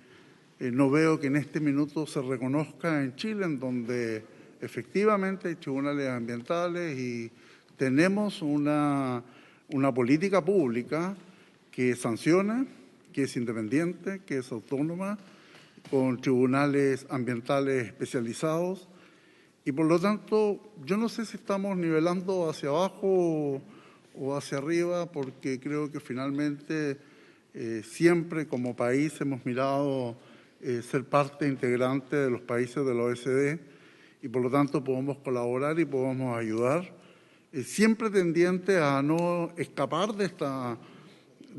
no veo que en este minuto se reconozca en Chile, en donde efectivamente hay tribunales ambientales y tenemos una política pública que sanciona, que es independiente, que es autónoma, con tribunales ambientales especializados. Y por lo tanto, yo no sé si estamos nivelando hacia abajo o hacia arriba, porque creo que finalmente siempre como país hemos mirado ser parte integrante de los países de la OECD y por lo tanto podemos colaborar y podemos ayudar, siempre tendiente a no escapar de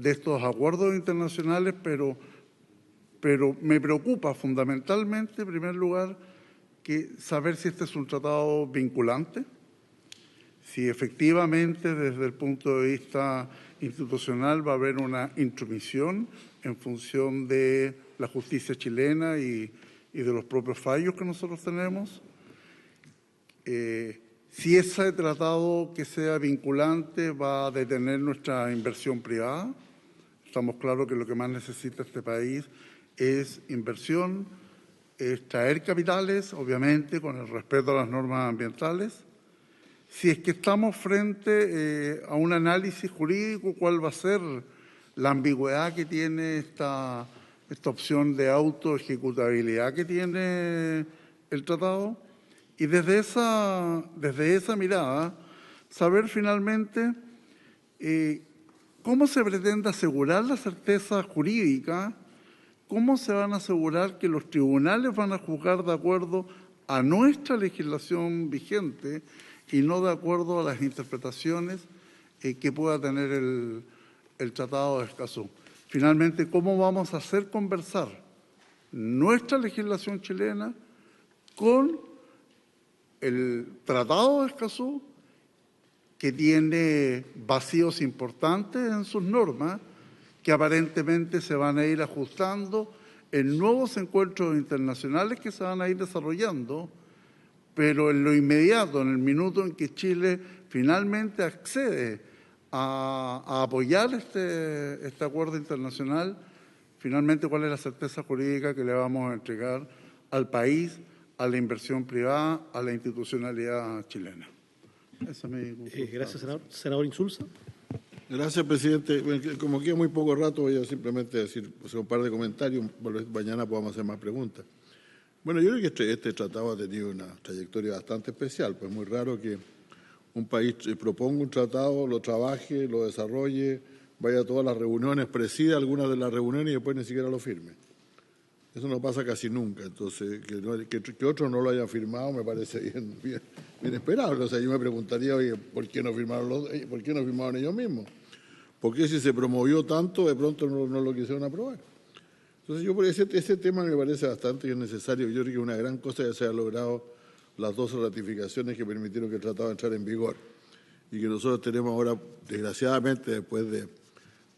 estos acuerdos internacionales, pero me preocupa fundamentalmente, en primer lugar, que saber si este es un tratado vinculante, si efectivamente desde el punto de vista institucional va a haber una intromisión en función de la justicia chilena y de los propios fallos que nosotros tenemos. Si ese tratado que sea vinculante va a detener nuestra inversión privada. Estamos claros que lo que más necesita este país es inversión, es traer capitales, obviamente, con el respeto a las normas ambientales. Si es que estamos frente a un análisis jurídico, ¿cuál va a ser la ambigüedad que tiene esta opción de autoejecutabilidad que tiene el tratado? Y desde esa mirada, saber finalmente cómo se pretende asegurar la certeza jurídica, cómo se van a asegurar que los tribunales van a juzgar de acuerdo a nuestra legislación vigente y no de acuerdo a las interpretaciones que pueda tener el Tratado de Escazú. Finalmente, ¿cómo vamos a hacer conversar nuestra legislación chilena con el Tratado de Escazú, que tiene vacíos importantes en sus normas, que aparentemente se van a ir ajustando en nuevos encuentros internacionales que se van a ir desarrollando, pero en lo inmediato, en el minuto en que Chile finalmente accede a apoyar este acuerdo internacional, finalmente, ¿cuál es la certeza jurídica que le vamos a entregar al país, a la inversión privada, a la institucionalidad chilena? Esa es mi consulta. Gracias, senador. Senador Insulza. Gracias, presidente. Como queda muy poco rato, voy a simplemente decir un par de comentarios. Mañana podamos hacer más preguntas. Bueno, yo creo que este tratado ha tenido una trayectoria bastante especial. Pues es muy raro que un país proponga un tratado, lo trabaje, lo desarrolle, vaya a todas las reuniones, presida algunas de las reuniones y después ni siquiera lo firme. Eso no pasa casi nunca. Entonces, que otros no lo hayan firmado me parece bien esperable. O sea, yo me preguntaría, oye, ¿por qué no firmaron ellos mismos? ¿Por qué si se promovió tanto, de pronto no lo quisieron aprobar? Entonces, yo por ese tema me parece bastante que es necesario. Yo creo que una gran cosa ya se ha logrado las 12 ratificaciones que permitieron que el tratado entrara en vigor. Y que nosotros tenemos ahora, desgraciadamente, después de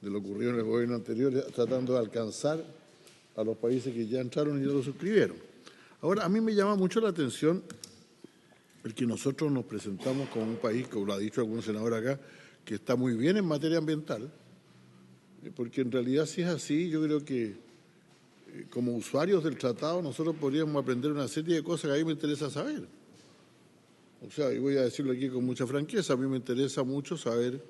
lo ocurrido en el gobierno anterior, tratando de alcanzar a los países que ya entraron y ya lo suscribieron. Ahora, a mí me llama mucho la atención el que nosotros nos presentamos como un país, como lo ha dicho algún senador acá, que está muy bien en materia ambiental, porque en realidad si es así, yo creo que como usuarios del tratado nosotros podríamos aprender una serie de cosas que a mí me interesa saber. O sea, y voy a decirlo aquí con mucha franqueza, a mí me interesa mucho saber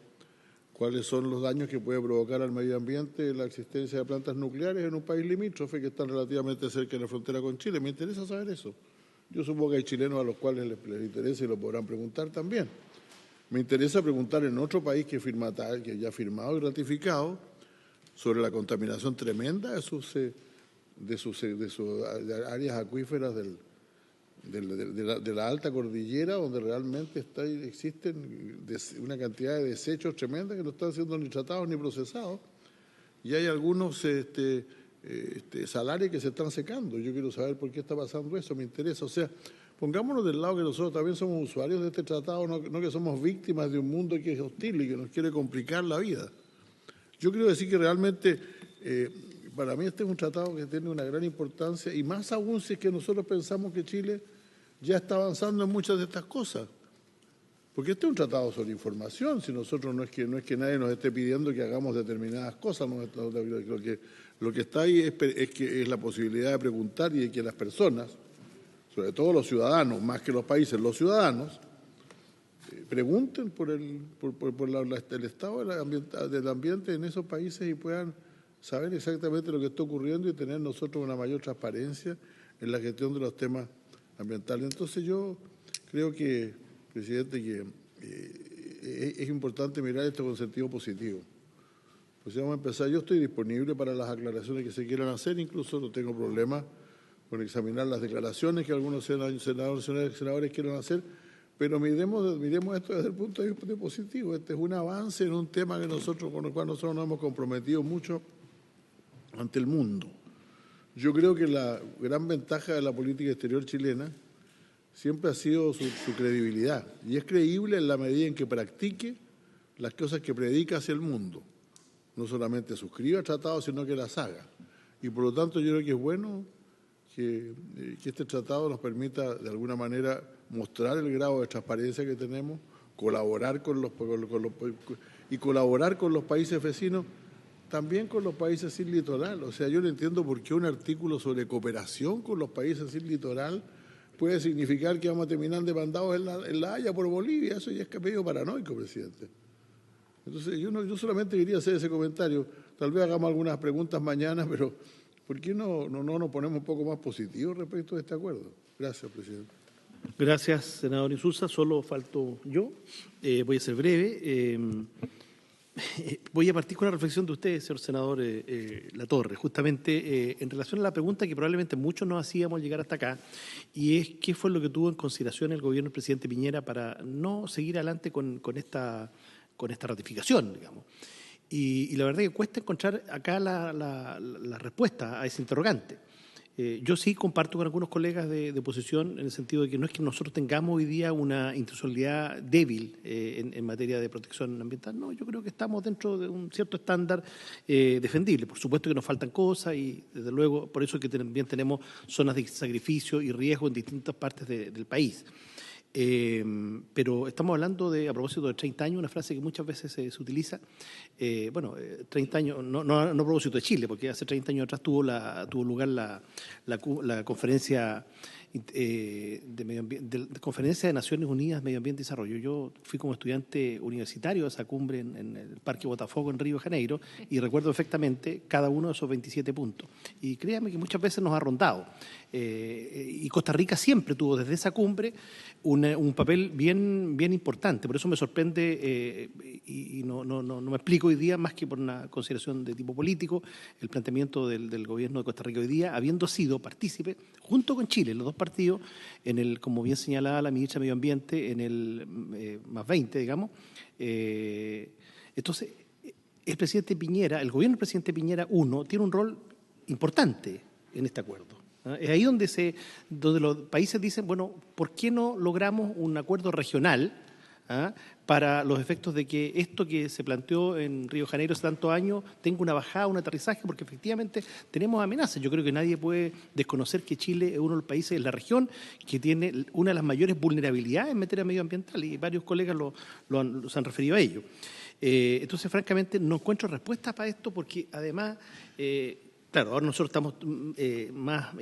cuáles son los daños que puede provocar al medio ambiente la existencia de plantas nucleares en un país limítrofe que están relativamente cerca de la frontera con Chile. Me interesa saber eso. Yo supongo que hay chilenos a los cuales les interesa y lo podrán preguntar también. Me interesa preguntar en otro país que ya ha firmado y ratificado sobre la contaminación tremenda de sus áreas acuíferas de la alta cordillera, donde realmente existen una cantidad de desechos tremendas que no están siendo ni tratados ni procesados, y hay algunos salarios que se están secando. Yo quiero saber por qué está pasando eso, me interesa. O sea, pongámonos del lado que nosotros también somos usuarios de este tratado, no que somos víctimas de un mundo que es hostil y que nos quiere complicar la vida. Yo quiero decir que realmente para mí este es un tratado que tiene una gran importancia, y más aún si es que nosotros pensamos que Chile ya está avanzando en muchas de estas cosas. Porque este es un tratado sobre información, si nosotros no es que nadie nos esté pidiendo que hagamos determinadas cosas, lo que está ahí es la posibilidad de preguntar y de que las personas, sobre todo los ciudadanos, más que los países, los ciudadanos, pregunten por el estado del ambiente en esos países y puedan saber exactamente lo que está ocurriendo y tener nosotros una mayor transparencia en la gestión de los temas ambientales. Entonces yo creo que, presidente, que es importante mirar esto con sentido positivo. Pues vamos a empezar. Yo estoy disponible para las aclaraciones que se quieran hacer, incluso no tengo problema con examinar las declaraciones que algunos senadores quieran hacer, pero miremos esto desde el punto de vista positivo. Este es un avance en un tema con el cual nosotros nos hemos comprometido mucho ante el mundo. Yo creo que la gran ventaja de la política exterior chilena siempre ha sido su credibilidad, y es creíble en la medida en que practique las cosas que predica hacia el mundo. No solamente suscriba tratados, sino que las haga. Y por lo tanto yo creo que es bueno que este tratado nos permita de alguna manera mostrar el grado de transparencia que tenemos, colaborar con los países vecinos, también con los países sin litoral. O sea, yo no entiendo por qué un artículo sobre cooperación con los países sin litoral puede significar que vamos a terminar demandados en la Haya por Bolivia. Eso ya es medio paranoico, presidente. Entonces, yo solamente quería hacer ese comentario. Tal vez hagamos algunas preguntas mañana, pero ¿por qué no nos ponemos un poco más positivos respecto a este acuerdo? Gracias, presidente. Gracias, senador Insulza. Solo falto yo. Voy a ser breve. Voy a partir con una reflexión de usted, señor senador Latorre, justamente en relación a la pregunta que probablemente muchos nos hacíamos llegar hasta acá, y es qué fue lo que tuvo en consideración el gobierno del presidente Piñera para no seguir adelante con esta ratificación, digamos. Y la verdad que cuesta encontrar acá la respuesta a ese interrogante. Yo sí comparto con algunos colegas de oposición en el sentido de que no es que nosotros tengamos hoy día una institucionalidad débil en materia de protección ambiental. No, yo creo que estamos dentro de un cierto estándar defendible. Por supuesto que nos faltan cosas y, desde luego, por eso es que también tenemos zonas de sacrificio y riesgo en distintas partes del país. Pero estamos hablando de, a propósito de 30 años, una frase que muchas veces se utiliza, 30 años, no a propósito de Chile, porque hace 30 años atrás tuvo lugar la conferencia de Conferencia de Naciones Unidas Medio Ambiente y Desarrollo. Yo fui como estudiante universitario a esa cumbre en el Parque Botafogo en Río de Janeiro y recuerdo perfectamente cada uno de esos 27 puntos. Y créanme que muchas veces nos ha rondado. Y Costa Rica siempre tuvo desde esa cumbre un papel bien importante. Por eso me sorprende y no me explico hoy día más que por una consideración de tipo político el planteamiento del gobierno de Costa Rica hoy día, habiendo sido partícipe junto con Chile, los dos partidos, en el, como bien señalaba la ministra de Medio Ambiente, en el más 20, digamos. Entonces, el presidente Piñera, el gobierno del presidente Piñera 1, tiene un rol importante en este acuerdo. Es ahí donde los países dicen, bueno, ¿por qué no logramos un acuerdo regional para los efectos de que esto que se planteó en Río de Janeiro hace tantos años tenga una bajada, un aterrizaje? Porque efectivamente tenemos amenazas. Yo creo que nadie puede desconocer que Chile es uno de los países de la región que tiene una de las mayores vulnerabilidades en materia medioambiental y varios colegas se han referido a ello. Entonces, francamente, no encuentro respuesta para esto porque además... Claro, ahora nosotros estamos más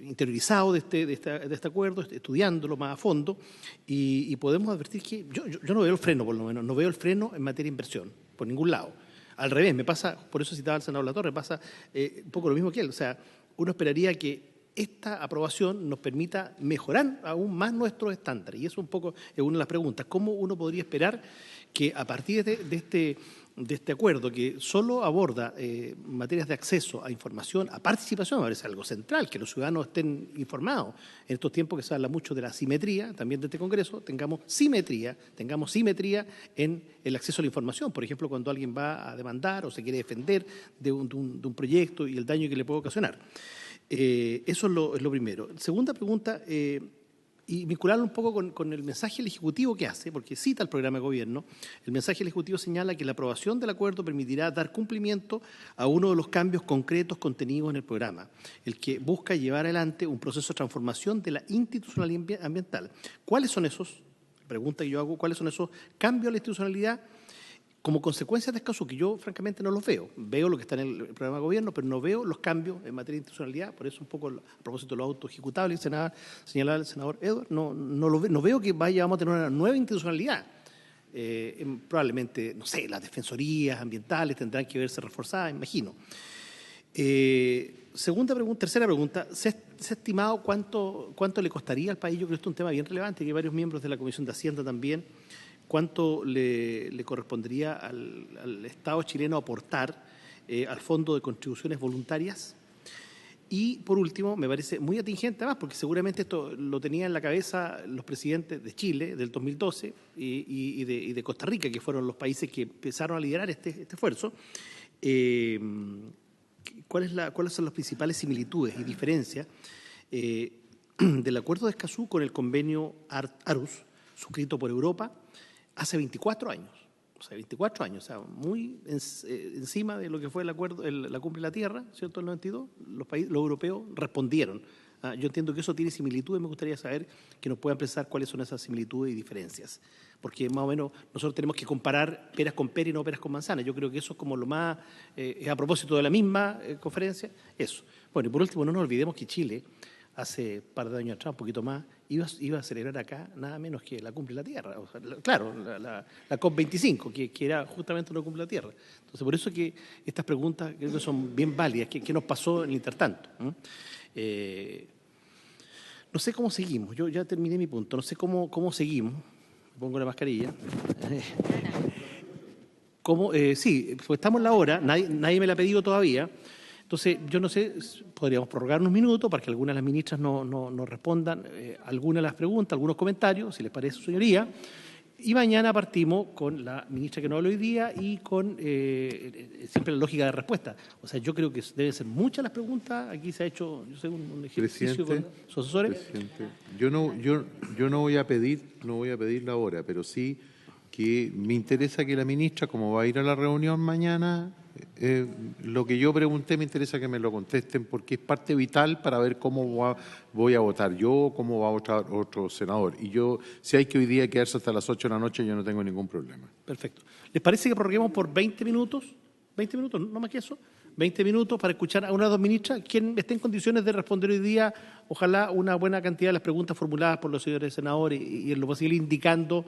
interiorizados de este acuerdo, estudiándolo más a fondo, y podemos advertir que yo no veo el freno, por lo menos, no veo el freno en materia de inversión, por ningún lado. Al revés, me pasa, por eso citaba al senador Latorre, pasa un poco lo mismo que él. O sea, uno esperaría que esta aprobación nos permita mejorar aún más nuestros estándares, y eso un poco es una de las preguntas. ¿Cómo uno podría esperar que a partir de este acuerdo, que solo aborda materias de acceso a información, a participación, me parece algo central, que los ciudadanos estén informados en estos tiempos que se habla mucho de la asimetría, también de este Congreso, tengamos simetría en el acceso a la información? Por ejemplo, cuando alguien va a demandar o se quiere defender de un proyecto y el daño que le puede ocasionar. Eso es lo primero. Segunda pregunta, y vincularlo un poco con el mensaje del Ejecutivo que hace, porque cita el programa de gobierno. El mensaje del Ejecutivo señala que la aprobación del acuerdo permitirá dar cumplimiento a uno de los cambios concretos contenidos en el programa, el que busca llevar adelante un proceso de transformación de la institucionalidad ambiental. ¿Cuáles son esos? Pregunta que yo hago, ¿cuáles son esos cambios a la institucionalidad como consecuencia de Escazú? Que yo francamente no los veo. Veo lo que está en el programa de gobierno, pero no veo los cambios en materia de institucionalidad. Por eso un poco a propósito de los autos ejecutables, señalaba el senador Edward, no veo que vamos a tener una nueva institucionalidad. Probablemente, no sé, las defensorías ambientales tendrán que verse reforzadas, imagino. Tercera pregunta, ¿se ha estimado cuánto le costaría al país? Yo creo que esto es un tema bien relevante, que varios miembros de la Comisión de Hacienda también. ¿Cuánto le correspondería al Estado chileno aportar al Fondo de Contribuciones Voluntarias? Y, por último, me parece muy atingente además, porque seguramente esto lo tenían en la cabeza los presidentes de Chile del 2012 y de Costa Rica, que fueron los países que empezaron a liderar este esfuerzo. ¿Cuáles son las principales similitudes y diferencias del Acuerdo de Escazú con el convenio ARUS, suscrito por Europa hace 24 años? O sea, 24 años, o sea, muy encima de lo que fue el acuerdo, la Cumbre de la Tierra, ¿cierto?, el 92, los europeos respondieron. Yo entiendo que eso tiene similitudes, me gustaría saber que nos puedan precisar cuáles son esas similitudes y diferencias, porque más o menos nosotros tenemos que comparar peras con peras y no peras con manzanas. Yo creo que eso es como lo más, a propósito de la misma conferencia, eso. Bueno, y por último, no nos olvidemos que Chile, hace un par de años atrás, un poquito más, iba a celebrar acá nada menos que la Cumbre de la Tierra. O sea, claro, la COP25, que era justamente una Cumbre de la Tierra. Entonces, por eso que estas preguntas creo que son bien válidas. ¿Qué nos pasó en el intertanto? No sé cómo seguimos. Yo ya terminé mi punto. No sé cómo seguimos. Me pongo la mascarilla. Sí, pues estamos en la hora. Nadie me la ha pedido todavía. Entonces, yo no sé, podríamos prorrogar unos minutos para que algunas de las ministras nos respondan algunas de las preguntas, algunos comentarios, si les parece, su señoría. Y mañana partimos con la ministra que no habló hoy día y con siempre la lógica de respuesta. O sea, yo creo que deben ser muchas las preguntas. Aquí se ha hecho, yo sé, un ejercicio con sus asesores. Presidente, yo no voy a pedir la hora, pero sí que me interesa que la ministra, como va a ir a la reunión mañana, lo que yo pregunté me interesa que me lo contesten porque es parte vital para ver cómo voy a votar yo, cómo va a votar otro senador. Y yo, si hay que hoy día quedarse hasta las 8 de la noche, yo no tengo ningún problema. Perfecto. ¿Les parece que prorroguemos por 20 minutos? 20 minutos, no más que eso. 20 minutos para escuchar a una de las dos ministras, quien esté en condiciones de responder hoy día, ojalá una buena cantidad de las preguntas formuladas por los señores senadores y en lo posible indicando,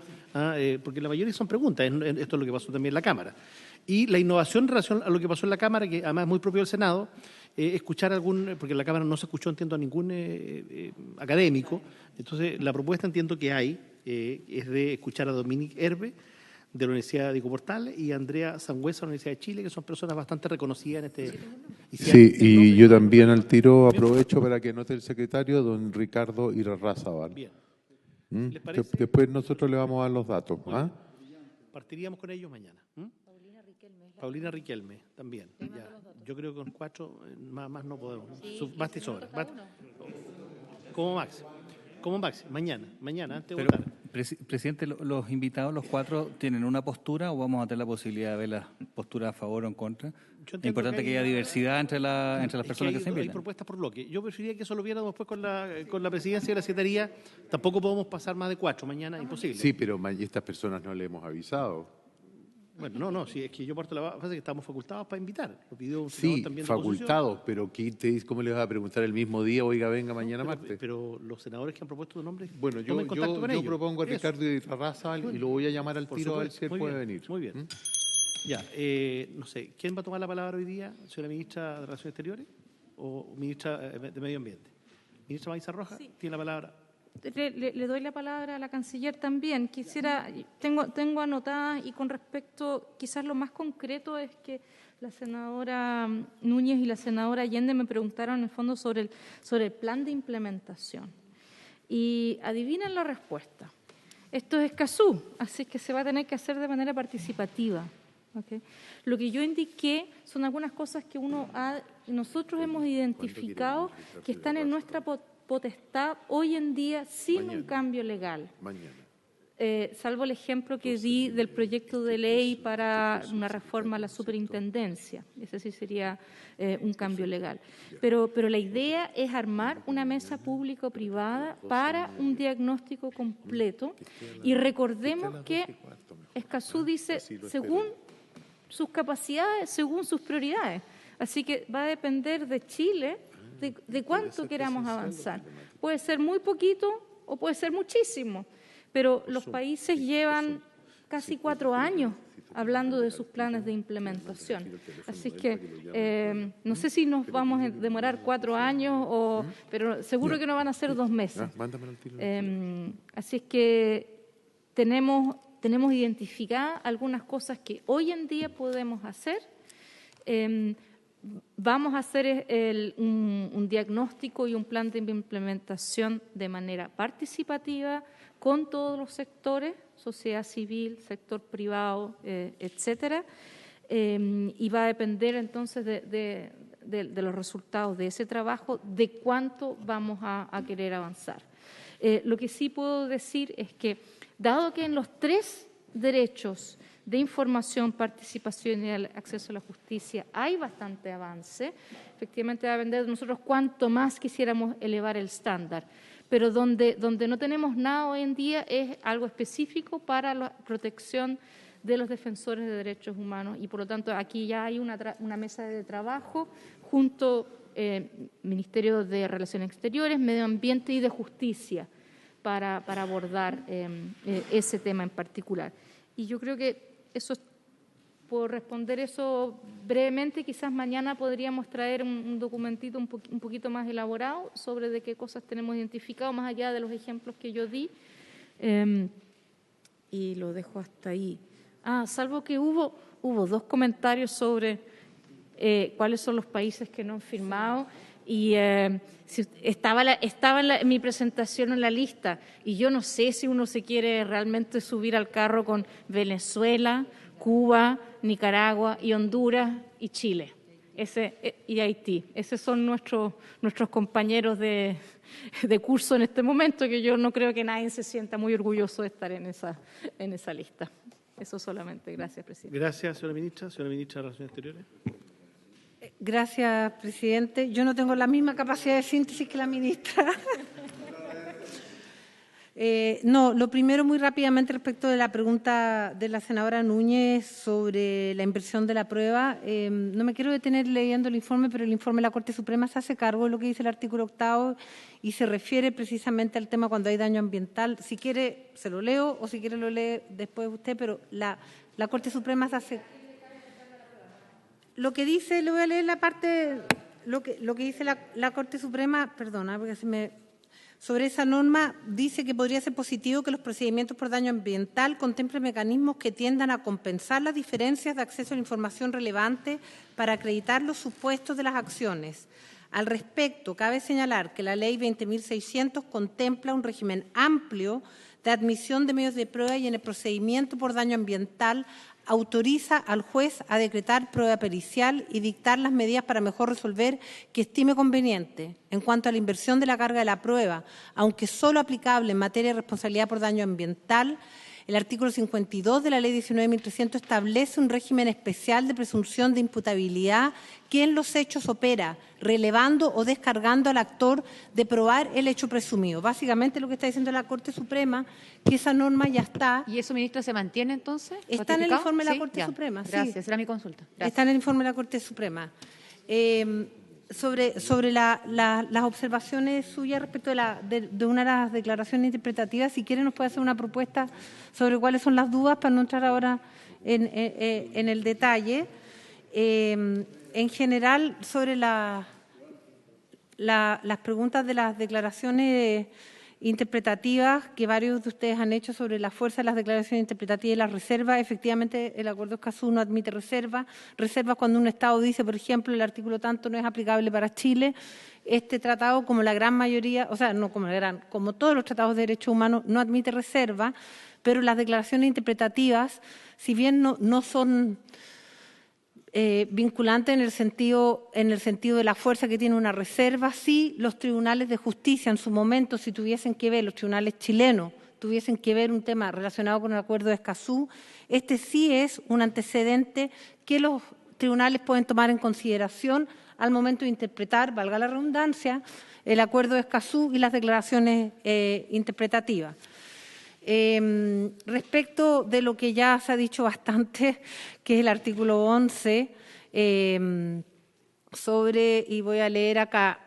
porque la mayoría son preguntas, esto es lo que pasó también en la Cámara. Y la innovación en relación a lo que pasó en la Cámara, que además es muy propio del Senado, escuchar porque en la Cámara no se escuchó, entiendo, a ningún académico. Entonces, la propuesta entiendo que hay es de escuchar a Dominique Herbe, de la Universidad Diego Portales, y Andrea Sangüesa, de la Universidad de Chile, que son personas bastante reconocidas en este... Sí, y yo también al tiro aprovecho para que anote el secretario, don Ricardo Irarrázaval. Bien. ¿Les parece? Después nosotros le vamos a dar los datos. Partiríamos con ellos mañana. Paulina Riquelme, también. Ya. Yo creo que con 4 más no podemos. Basta y sobra. Como máximo. Mañana, antes de votar. Presidente, los invitados, los 4, ¿tienen una postura o vamos a tener la posibilidad de ver las posturas a favor o en contra? Es importante que haya diversidad entre las personas que se invitan. Hay propuestas por bloque. Yo preferiría que eso lo viéramos después con la presidencia de la Secretaría. Tampoco podemos pasar más de 4 mañana, imposible. Sí, pero estas personas no le hemos avisado. Bueno, no, sí, es que yo parto la base que estamos facultados para invitar. Lo pidió un senador Sí, también de facultados, pero ¿cómo les vas a preguntar el mismo día, oiga, venga mañana martes? Pero los senadores que han propuesto su nombre, bueno, yo propongo a Ricardo Irarrázaval y lo voy a llamar al tiro a ver si él puede venir. Muy bien. Ya, no sé, ¿quién va a tomar la palabra hoy día? ¿Señora ministra de Relaciones Exteriores o ministra de Medio Ambiente? ¿Ministra Maíza Rojas? Sí. Tiene la palabra. Le doy la palabra a la canciller también. Tengo anotadas y con respecto, quizás lo más concreto es que la senadora Núñez y la senadora Allende me preguntaron en el fondo sobre el plan de implementación. Y adivinen la respuesta. Esto es Escazú, así que se va a tener que hacer de manera participativa. ¿Okay? Lo que yo indiqué son algunas cosas que nosotros hemos identificado que están en nuestra potestad hoy en día sin un cambio legal. Salvo el ejemplo que di del proyecto de ley para una reforma a la superintendencia. Ese sí sería un cambio legal. Pero la idea es armar una mesa público-privada para un diagnóstico completo. Y recordemos que Escazú dice según sus capacidades, según sus prioridades. Así que va a depender de Chile de cuánto queramos avanzar. Puede ser muy poquito o puede ser muchísimo, pero los países llevan casi 4 años hablando de sus planes de implementación. Así que no sé si nos vamos a demorar 4 años, pero seguro que no van a ser 2 meses. Así es que tenemos identificadas algunas cosas que hoy en día podemos hacer. Vamos a hacer un diagnóstico y un plan de implementación de manera participativa con todos los sectores, sociedad civil, sector privado, etcétera, y va a depender entonces de los resultados de ese trabajo, de cuánto vamos a querer avanzar. Lo que sí puedo decir es que, dado que en los 3 derechos de información, participación y el acceso a la justicia hay bastante avance, efectivamente va a depender de nosotros cuánto más quisiéramos elevar el estándar, pero donde no tenemos nada hoy en día es algo específico para la protección de los defensores de derechos humanos y por lo tanto aquí ya hay una mesa de trabajo junto Ministerio de Relaciones Exteriores, Medio Ambiente y de Justicia para abordar ese tema en particular. Y yo creo que eso, por responder eso brevemente, quizás mañana podríamos traer un documentito un poquito más elaborado sobre de qué cosas tenemos identificado, más allá de los ejemplos que yo di, y lo dejo hasta ahí. Salvo que hubo 2 comentarios sobre cuáles son los países que no han firmado, Y estaba en mi presentación en la lista, y yo no sé si uno se quiere realmente subir al carro con Venezuela, Cuba, Nicaragua y Honduras y Chile y Haití. Esos son nuestros compañeros de curso en este momento, que yo no creo que nadie se sienta muy orgulloso de estar en esa lista. Eso solamente. Gracias, presidente. Gracias, señora ministra. Señora ministra de Relaciones Exteriores. Gracias, presidente. Yo no tengo la misma capacidad de síntesis que la ministra. No, lo primero, muy rápidamente, respecto de la pregunta de la senadora Núñez sobre la inversión de la prueba. No me quiero detener leyendo el informe, pero el informe de la Corte Suprema se hace cargo de lo que dice el artículo 8º y se refiere precisamente al tema cuando hay daño ambiental. Si quiere, se lo leo, o si quiere lo lee después usted, pero la Corte Suprema se hace... Lo que dice, le voy a leer la parte, lo que dice la Corte Suprema, perdona, porque sobre esa norma dice que podría ser positivo que los procedimientos por daño ambiental contemplen mecanismos que tiendan a compensar las diferencias de acceso a la información relevante para acreditar los supuestos de las acciones. Al respecto, cabe señalar que la Ley 20.600 contempla un régimen amplio de admisión de medios de prueba y en el procedimiento por daño ambiental autoriza al juez a decretar prueba pericial y dictar las medidas para mejor resolver que estime conveniente. En cuanto a la inversión de la carga de la prueba, aunque solo aplicable en materia de responsabilidad por daño ambiental, el artículo 52 de la Ley 19.300 establece un régimen especial de presunción de imputabilidad que en los hechos opera, relevando o descargando al actor de probar el hecho presumido. Básicamente lo que está diciendo la Corte Suprema, que esa norma ya está. ¿Y eso, ministra, se mantiene entonces? Está en el informe de la ¿Sí? Corte Suprema. Gracias, sí. era mi consulta. Gracias. Está en el informe de la Corte Suprema. Sobre las observaciones suyas respecto de una de las declaraciones interpretativas, si quiere nos puede hacer una propuesta sobre cuáles son las dudas para no entrar ahora en el detalle. En general, sobre las preguntas de las declaraciones interpretativas que varios de ustedes han hecho sobre la fuerza de las declaraciones interpretativas y las reservas, efectivamente el acuerdo Escazú no admite reservas. Reservas cuando un Estado dice, por ejemplo, el artículo tanto no es aplicable para Chile. Este tratado, como la gran mayoría, o sea, no como la gran, como todos los tratados de derechos humanos, no admite reserva, pero las declaraciones interpretativas, si bien no son vinculante en el sentido de la fuerza que tiene una reserva, sí los tribunales de justicia en su momento, si tuviesen que ver, los tribunales chilenos tuviesen que ver un tema relacionado con el acuerdo de Escazú, este sí es un antecedente que los tribunales pueden tomar en consideración al momento de interpretar, valga la redundancia, el acuerdo de Escazú y las declaraciones interpretativas. Respecto de lo que ya se ha dicho bastante, que es el artículo 11, y voy a leer acá,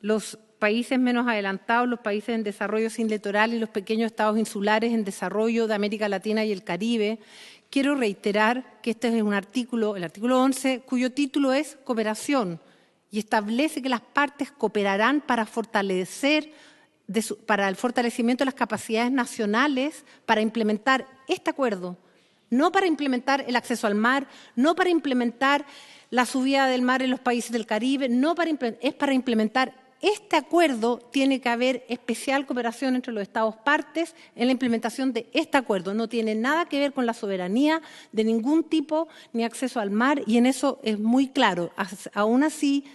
los países menos adelantados, los países en desarrollo sin litoral y los pequeños estados insulares en desarrollo de América Latina y el Caribe. Quiero reiterar que este es un artículo, el artículo 11, cuyo título es Cooperación y establece que las partes cooperarán para el fortalecimiento de las capacidades nacionales para implementar este acuerdo, no para implementar el acceso al mar, no para implementar la subida del mar en los países del Caribe, es para implementar este acuerdo. Tiene que haber especial cooperación entre los Estados partes en la implementación de este acuerdo. No tiene nada que ver con la soberanía de ningún tipo ni acceso al mar, y en eso es muy claro. Aún así,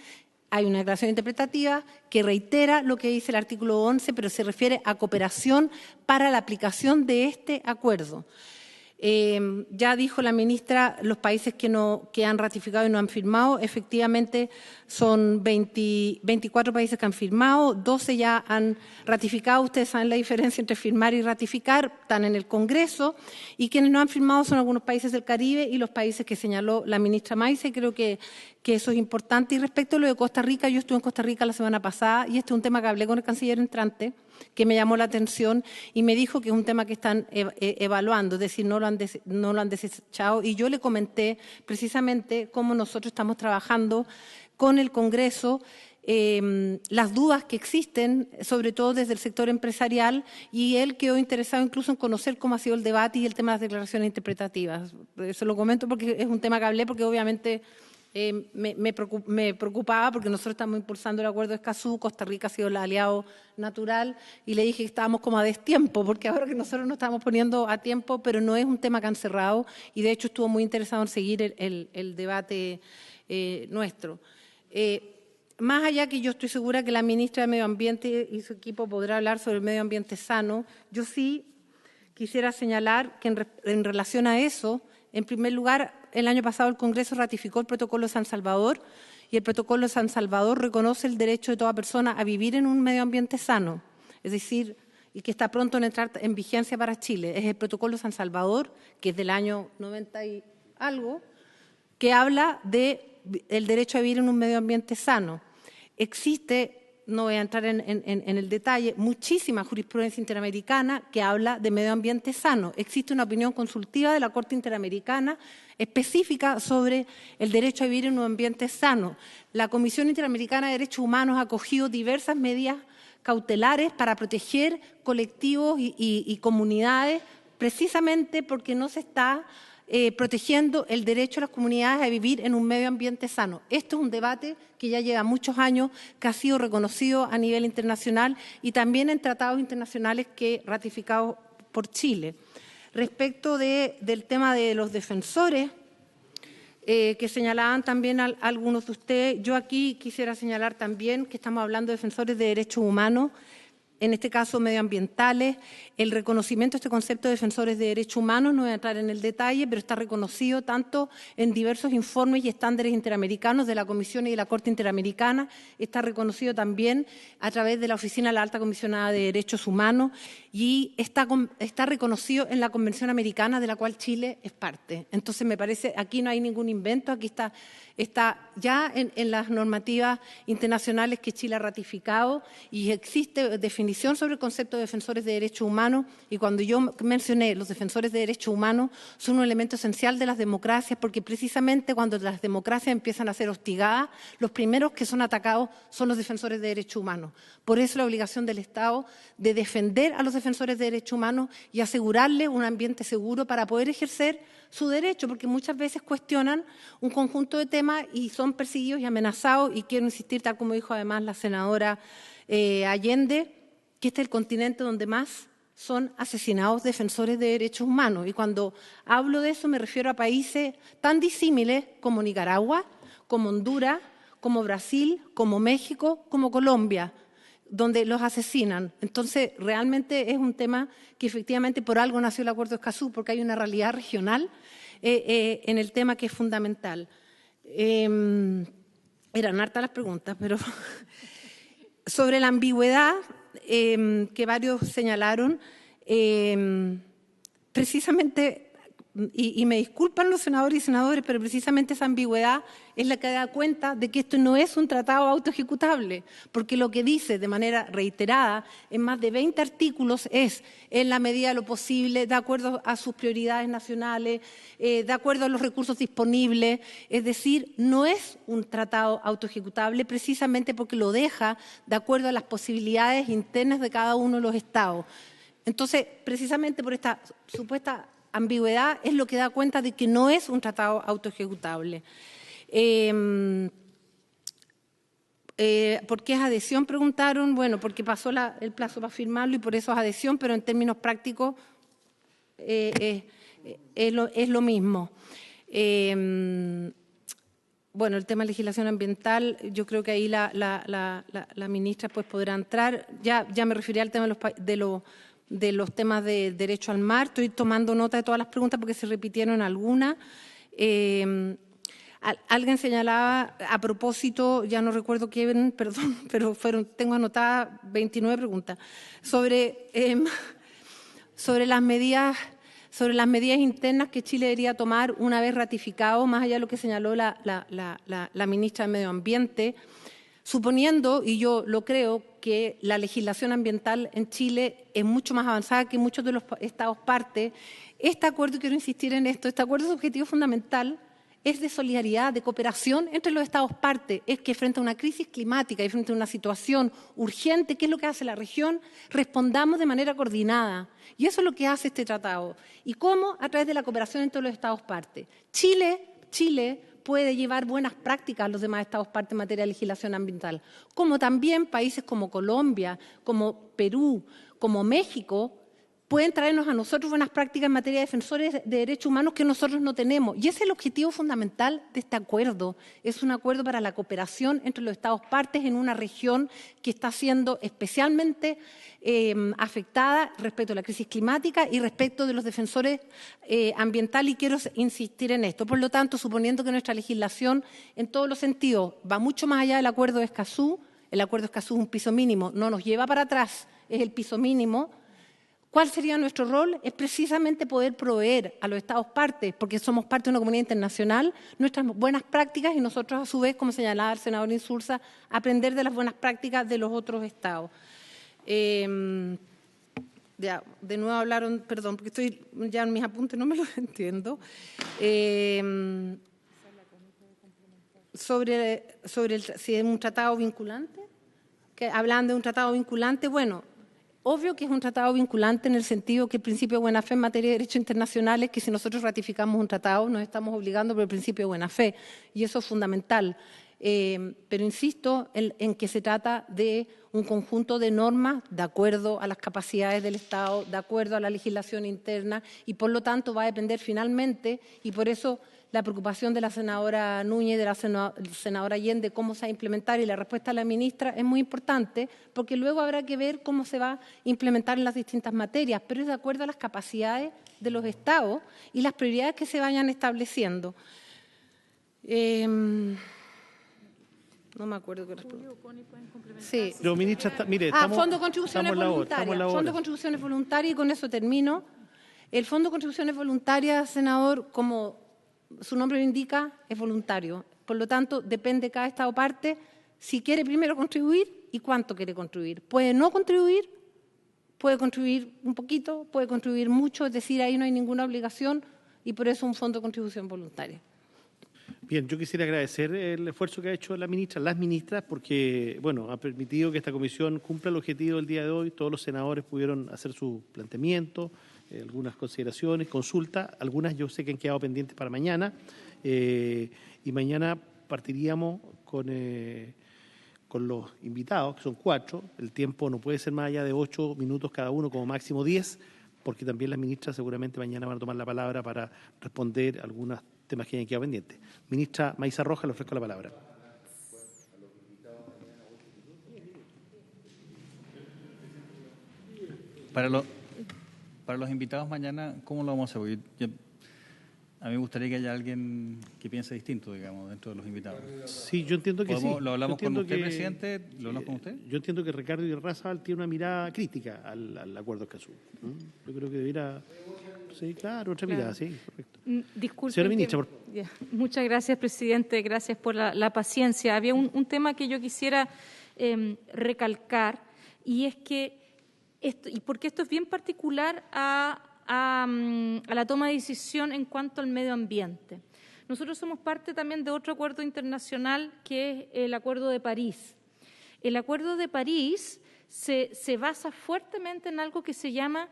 hay una declaración interpretativa que reitera lo que dice el artículo 11, pero se refiere a cooperación para la aplicación de este acuerdo. Ya dijo la ministra los países que han ratificado y no han firmado. Efectivamente, son 24 países que han firmado, 12 ya han ratificado. Ustedes saben la diferencia entre firmar y ratificar, están en el Congreso, y quienes no han firmado son algunos países del Caribe y los países que señaló la ministra Maisa, y creo que eso es importante. Y respecto a lo de Costa Rica, yo estuve en Costa Rica la semana pasada y este es un tema que hablé con el canciller entrante, que me llamó la atención y me dijo que es un tema que están evaluando, es decir, no lo han desechado. Y yo le comenté precisamente cómo nosotros estamos trabajando con el Congreso, las dudas que existen, sobre todo desde el sector empresarial, y él quedó interesado incluso en conocer cómo ha sido el debate y el tema de las declaraciones interpretativas. Eso lo comento porque es un tema que hablé, porque obviamente me preocupaba porque nosotros estamos impulsando el acuerdo de Escazú, Costa Rica ha sido el aliado natural y le dije que estábamos como a destiempo, porque ahora que nosotros nos estamos poniendo a tiempo, pero no es un tema tan cerrado y de hecho estuvo muy interesado en seguir el debate nuestro. Más allá que yo estoy segura que la ministra de Medio Ambiente y su equipo podrá hablar sobre el medio ambiente sano, yo sí quisiera señalar que en relación a eso, en primer lugar, el año pasado el Congreso ratificó el Protocolo de San Salvador y el Protocolo de San Salvador reconoce el derecho de toda persona a vivir en un medio ambiente sano, es decir, y que está pronto en entrar en vigencia para Chile. Es el Protocolo de San Salvador, que es del año 90 y algo, que habla del derecho a vivir en un medio ambiente sano. Existe, no voy a entrar en el detalle, muchísima jurisprudencia interamericana que habla de medio ambiente sano. Existe una opinión consultiva de la Corte Interamericana específica sobre el derecho a vivir en un ambiente sano. La Comisión Interamericana de Derechos Humanos ha acogido diversas medidas cautelares para proteger colectivos y comunidades, precisamente porque no se está protegiendo el derecho de las comunidades a vivir en un medio ambiente sano. Esto es un debate que ya lleva muchos años, que ha sido reconocido a nivel internacional y también en tratados internacionales ratificados por Chile. Respecto del tema de los defensores, que señalaban también algunos de ustedes, yo aquí quisiera señalar también que estamos hablando de defensores de derechos humanos, en este caso medioambientales. El reconocimiento de este concepto de defensores de derechos humanos, no voy a entrar en el detalle, pero está reconocido tanto en diversos informes y estándares interamericanos de la Comisión y de la Corte Interamericana, está reconocido también a través de la Oficina de la Alta Comisionada de Derechos Humanos y está reconocido en la Convención Americana de la cual Chile es parte. Entonces, me parece, aquí no hay ningún invento, aquí está ya en las normativas internacionales que Chile ha ratificado y existe definición sobre el concepto de defensores de derechos humanos y cuando yo mencioné los defensores de derechos humanos son un elemento esencial de las democracias porque precisamente cuando las democracias empiezan a ser hostigadas, los primeros que son atacados son los defensores de derechos humanos. Por eso la obligación del Estado de defender a los defensores de derechos humanos y asegurarles un ambiente seguro para poder ejercer su derecho, porque muchas veces cuestionan un conjunto de temas y son perseguidos y amenazados, y quiero insistir, tal como dijo además la senadora Allende, que este es el continente donde más son asesinados defensores de derechos humanos. Y cuando hablo de eso me refiero a países tan disímiles como Nicaragua, como Honduras, como Brasil, como México, como Colombia, donde los asesinan. Entonces, realmente es un tema que efectivamente por algo nació el Acuerdo de Escazú, porque hay una realidad regional en el tema que es fundamental. Eran hartas las preguntas, pero sobre la ambigüedad que varios señalaron, precisamente, y me disculpan los senadores y senadoras, pero precisamente esa ambigüedad es la que da cuenta de que esto no es un tratado autoejecutable, porque lo que dice de manera reiterada en más de 20 artículos es, en la medida de lo posible, de acuerdo a sus prioridades nacionales, de acuerdo a los recursos disponibles, es decir, no es un tratado autoejecutable precisamente porque lo deja de acuerdo a las posibilidades internas de cada uno de los estados. Entonces, precisamente por esta supuesta ambigüedad es lo que da cuenta de que no es un tratado autoejecutable. ¿Por qué es adhesión? Preguntaron. Bueno, porque pasó el plazo para firmarlo y por eso es adhesión, pero en términos prácticos es lo mismo. Bueno, el tema de legislación ambiental, yo creo que ahí la ministra pues podrá entrar. Ya me referí al tema de los temas de derecho al mar. Estoy tomando nota de todas las preguntas porque se repitieron algunas. Alguien señalaba a propósito, ya no recuerdo quién, perdón, pero tengo anotadas 29 preguntas, sobre las medidas internas que Chile debería tomar una vez ratificado, más allá de lo que señaló la ministra de Medio Ambiente, suponiendo, y yo lo creo, que la legislación ambiental en Chile es mucho más avanzada que muchos de los estados parte. Este acuerdo, quiero insistir en esto, este acuerdo, su objetivo fundamental es de solidaridad, de cooperación entre los estados parte. Es que frente a una crisis climática y frente a una situación urgente, ¿qué es lo que hace la región? Respondamos de manera coordinada. Y eso es lo que hace este tratado. ¿Y cómo? A través de la cooperación entre los estados parte. Chile puede llevar buenas prácticas a los demás Estados partes en materia de legislación ambiental, como también países como Colombia, como Perú, como México, pueden traernos a nosotros buenas prácticas en materia de defensores de derechos humanos que nosotros no tenemos. Y ese es el objetivo fundamental de este acuerdo. Es un acuerdo para la cooperación entre los Estados partes en una región que está siendo especialmente afectada respecto a la crisis climática y respecto de los defensores ambientales, y quiero insistir en esto. Por lo tanto, suponiendo que nuestra legislación en todos los sentidos va mucho más allá del acuerdo de Escazú, el acuerdo de Escazú es un piso mínimo, no nos lleva para atrás, es el piso mínimo. ¿Cuál sería nuestro rol? Es precisamente poder proveer a los Estados partes, porque somos parte de una comunidad internacional, nuestras buenas prácticas y nosotros, a su vez, como señalaba el senador Insulza, aprender de las buenas prácticas de los otros Estados. De nuevo hablaron, perdón, porque estoy ya en mis apuntes, no me los entiendo. Sobre si es un tratado vinculante, que hablan de un tratado vinculante, bueno, obvio que es un tratado vinculante en el sentido que el principio de buena fe en materia de derechos internacionales, que si nosotros ratificamos un tratado nos estamos obligando por el principio de buena fe, y eso es fundamental. Pero insisto en que se trata de un conjunto de normas de acuerdo a las capacidades del Estado, de acuerdo a la legislación interna, y por lo tanto va a depender finalmente, y por eso la preocupación de la senadora Núñez y de la senadora Allende, cómo se va a implementar, y la respuesta de la ministra es muy importante, porque luego habrá que ver cómo se va a implementar en las distintas materias, pero es de acuerdo a las capacidades de los Estados y las prioridades que se vayan estableciendo. No me acuerdo qué respuesta. Sí. Pero, ministra, mire, Fondo de Contribuciones Voluntarias. Fondo de Contribuciones Voluntarias, y con eso termino. El Fondo de Contribuciones Voluntarias, senador, como su nombre lo indica, es voluntario. Por lo tanto, depende de cada Estado parte si quiere primero contribuir y cuánto quiere contribuir. Puede no contribuir, puede contribuir un poquito, puede contribuir mucho, es decir, ahí no hay ninguna obligación, y por eso un fondo de contribución voluntaria. Bien, yo quisiera agradecer el esfuerzo que ha hecho la ministra, las ministras, porque bueno, ha permitido que esta comisión cumpla el objetivo del día de hoy. Todos los senadores pudieron hacer su planteamiento, algunas consideraciones, consultas, algunas yo sé que han quedado pendientes para mañana, y mañana partiríamos con los invitados, que son 4. El tiempo no puede ser más allá de 8 minutos cada uno, como máximo 10, porque también las ministras seguramente mañana van a tomar la palabra para responder algunos temas que hayan quedado pendientes. Ministra Maísa Rojas, le ofrezco la palabra. Para los invitados mañana, ¿cómo lo vamos a hacer? A mí me gustaría que haya alguien que piense distinto, digamos, dentro de los invitados. Sí, yo entiendo que sí. ¿Lo hablamos con usted, presidente? ¿Lo hablamos con usted? Yo entiendo que Ricardo Irarrázaval tiene una mirada crítica al acuerdo Escazú. Yo creo que debiera... Sí, claro, otra mirada, sí, correcto. Disculpe. Señora ministra, Muchas gracias, presidente. Gracias por la paciencia. Había un tema que yo quisiera recalcar, y es que porque esto es bien particular a la toma de decisión en cuanto al medio ambiente. Nosotros somos parte también de otro acuerdo internacional, que es el Acuerdo de París. El Acuerdo de París se basa fuertemente en algo que se llama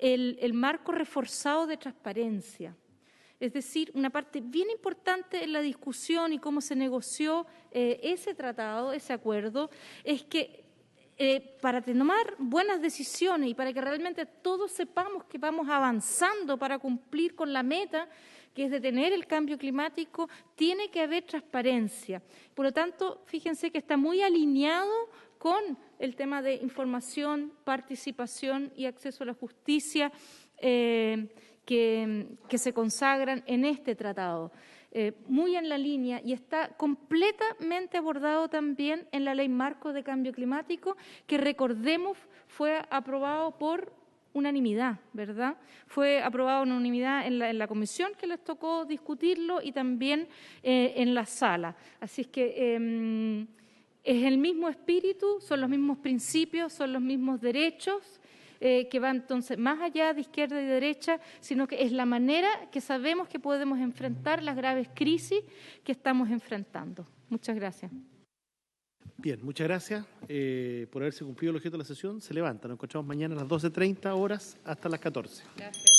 el marco reforzado de transparencia. Es decir, una parte bien importante en la discusión y cómo se negoció ese tratado, ese acuerdo, es que para tomar buenas decisiones y para que realmente todos sepamos que vamos avanzando para cumplir con la meta, que es detener el cambio climático, tiene que haber transparencia. Por lo tanto, fíjense que está muy alineado con el tema de información, participación y acceso a la justicia que se consagran en este tratado. Muy en la línea, y está completamente abordado también en la Ley Marco de Cambio Climático, que recordemos fue aprobado por unanimidad, ¿verdad? Fue aprobado en unanimidad en la comisión que les tocó discutirlo y también en la sala. Así es que es el mismo espíritu, son los mismos principios, son los mismos derechos, que va entonces más allá de izquierda y derecha, sino que es la manera que sabemos que podemos enfrentar las graves crisis que estamos enfrentando. Muchas gracias. Bien, muchas gracias por haberse cumplido el objeto de la sesión. Se levanta, nos encontramos mañana a las 12:30 horas hasta las 14. Gracias.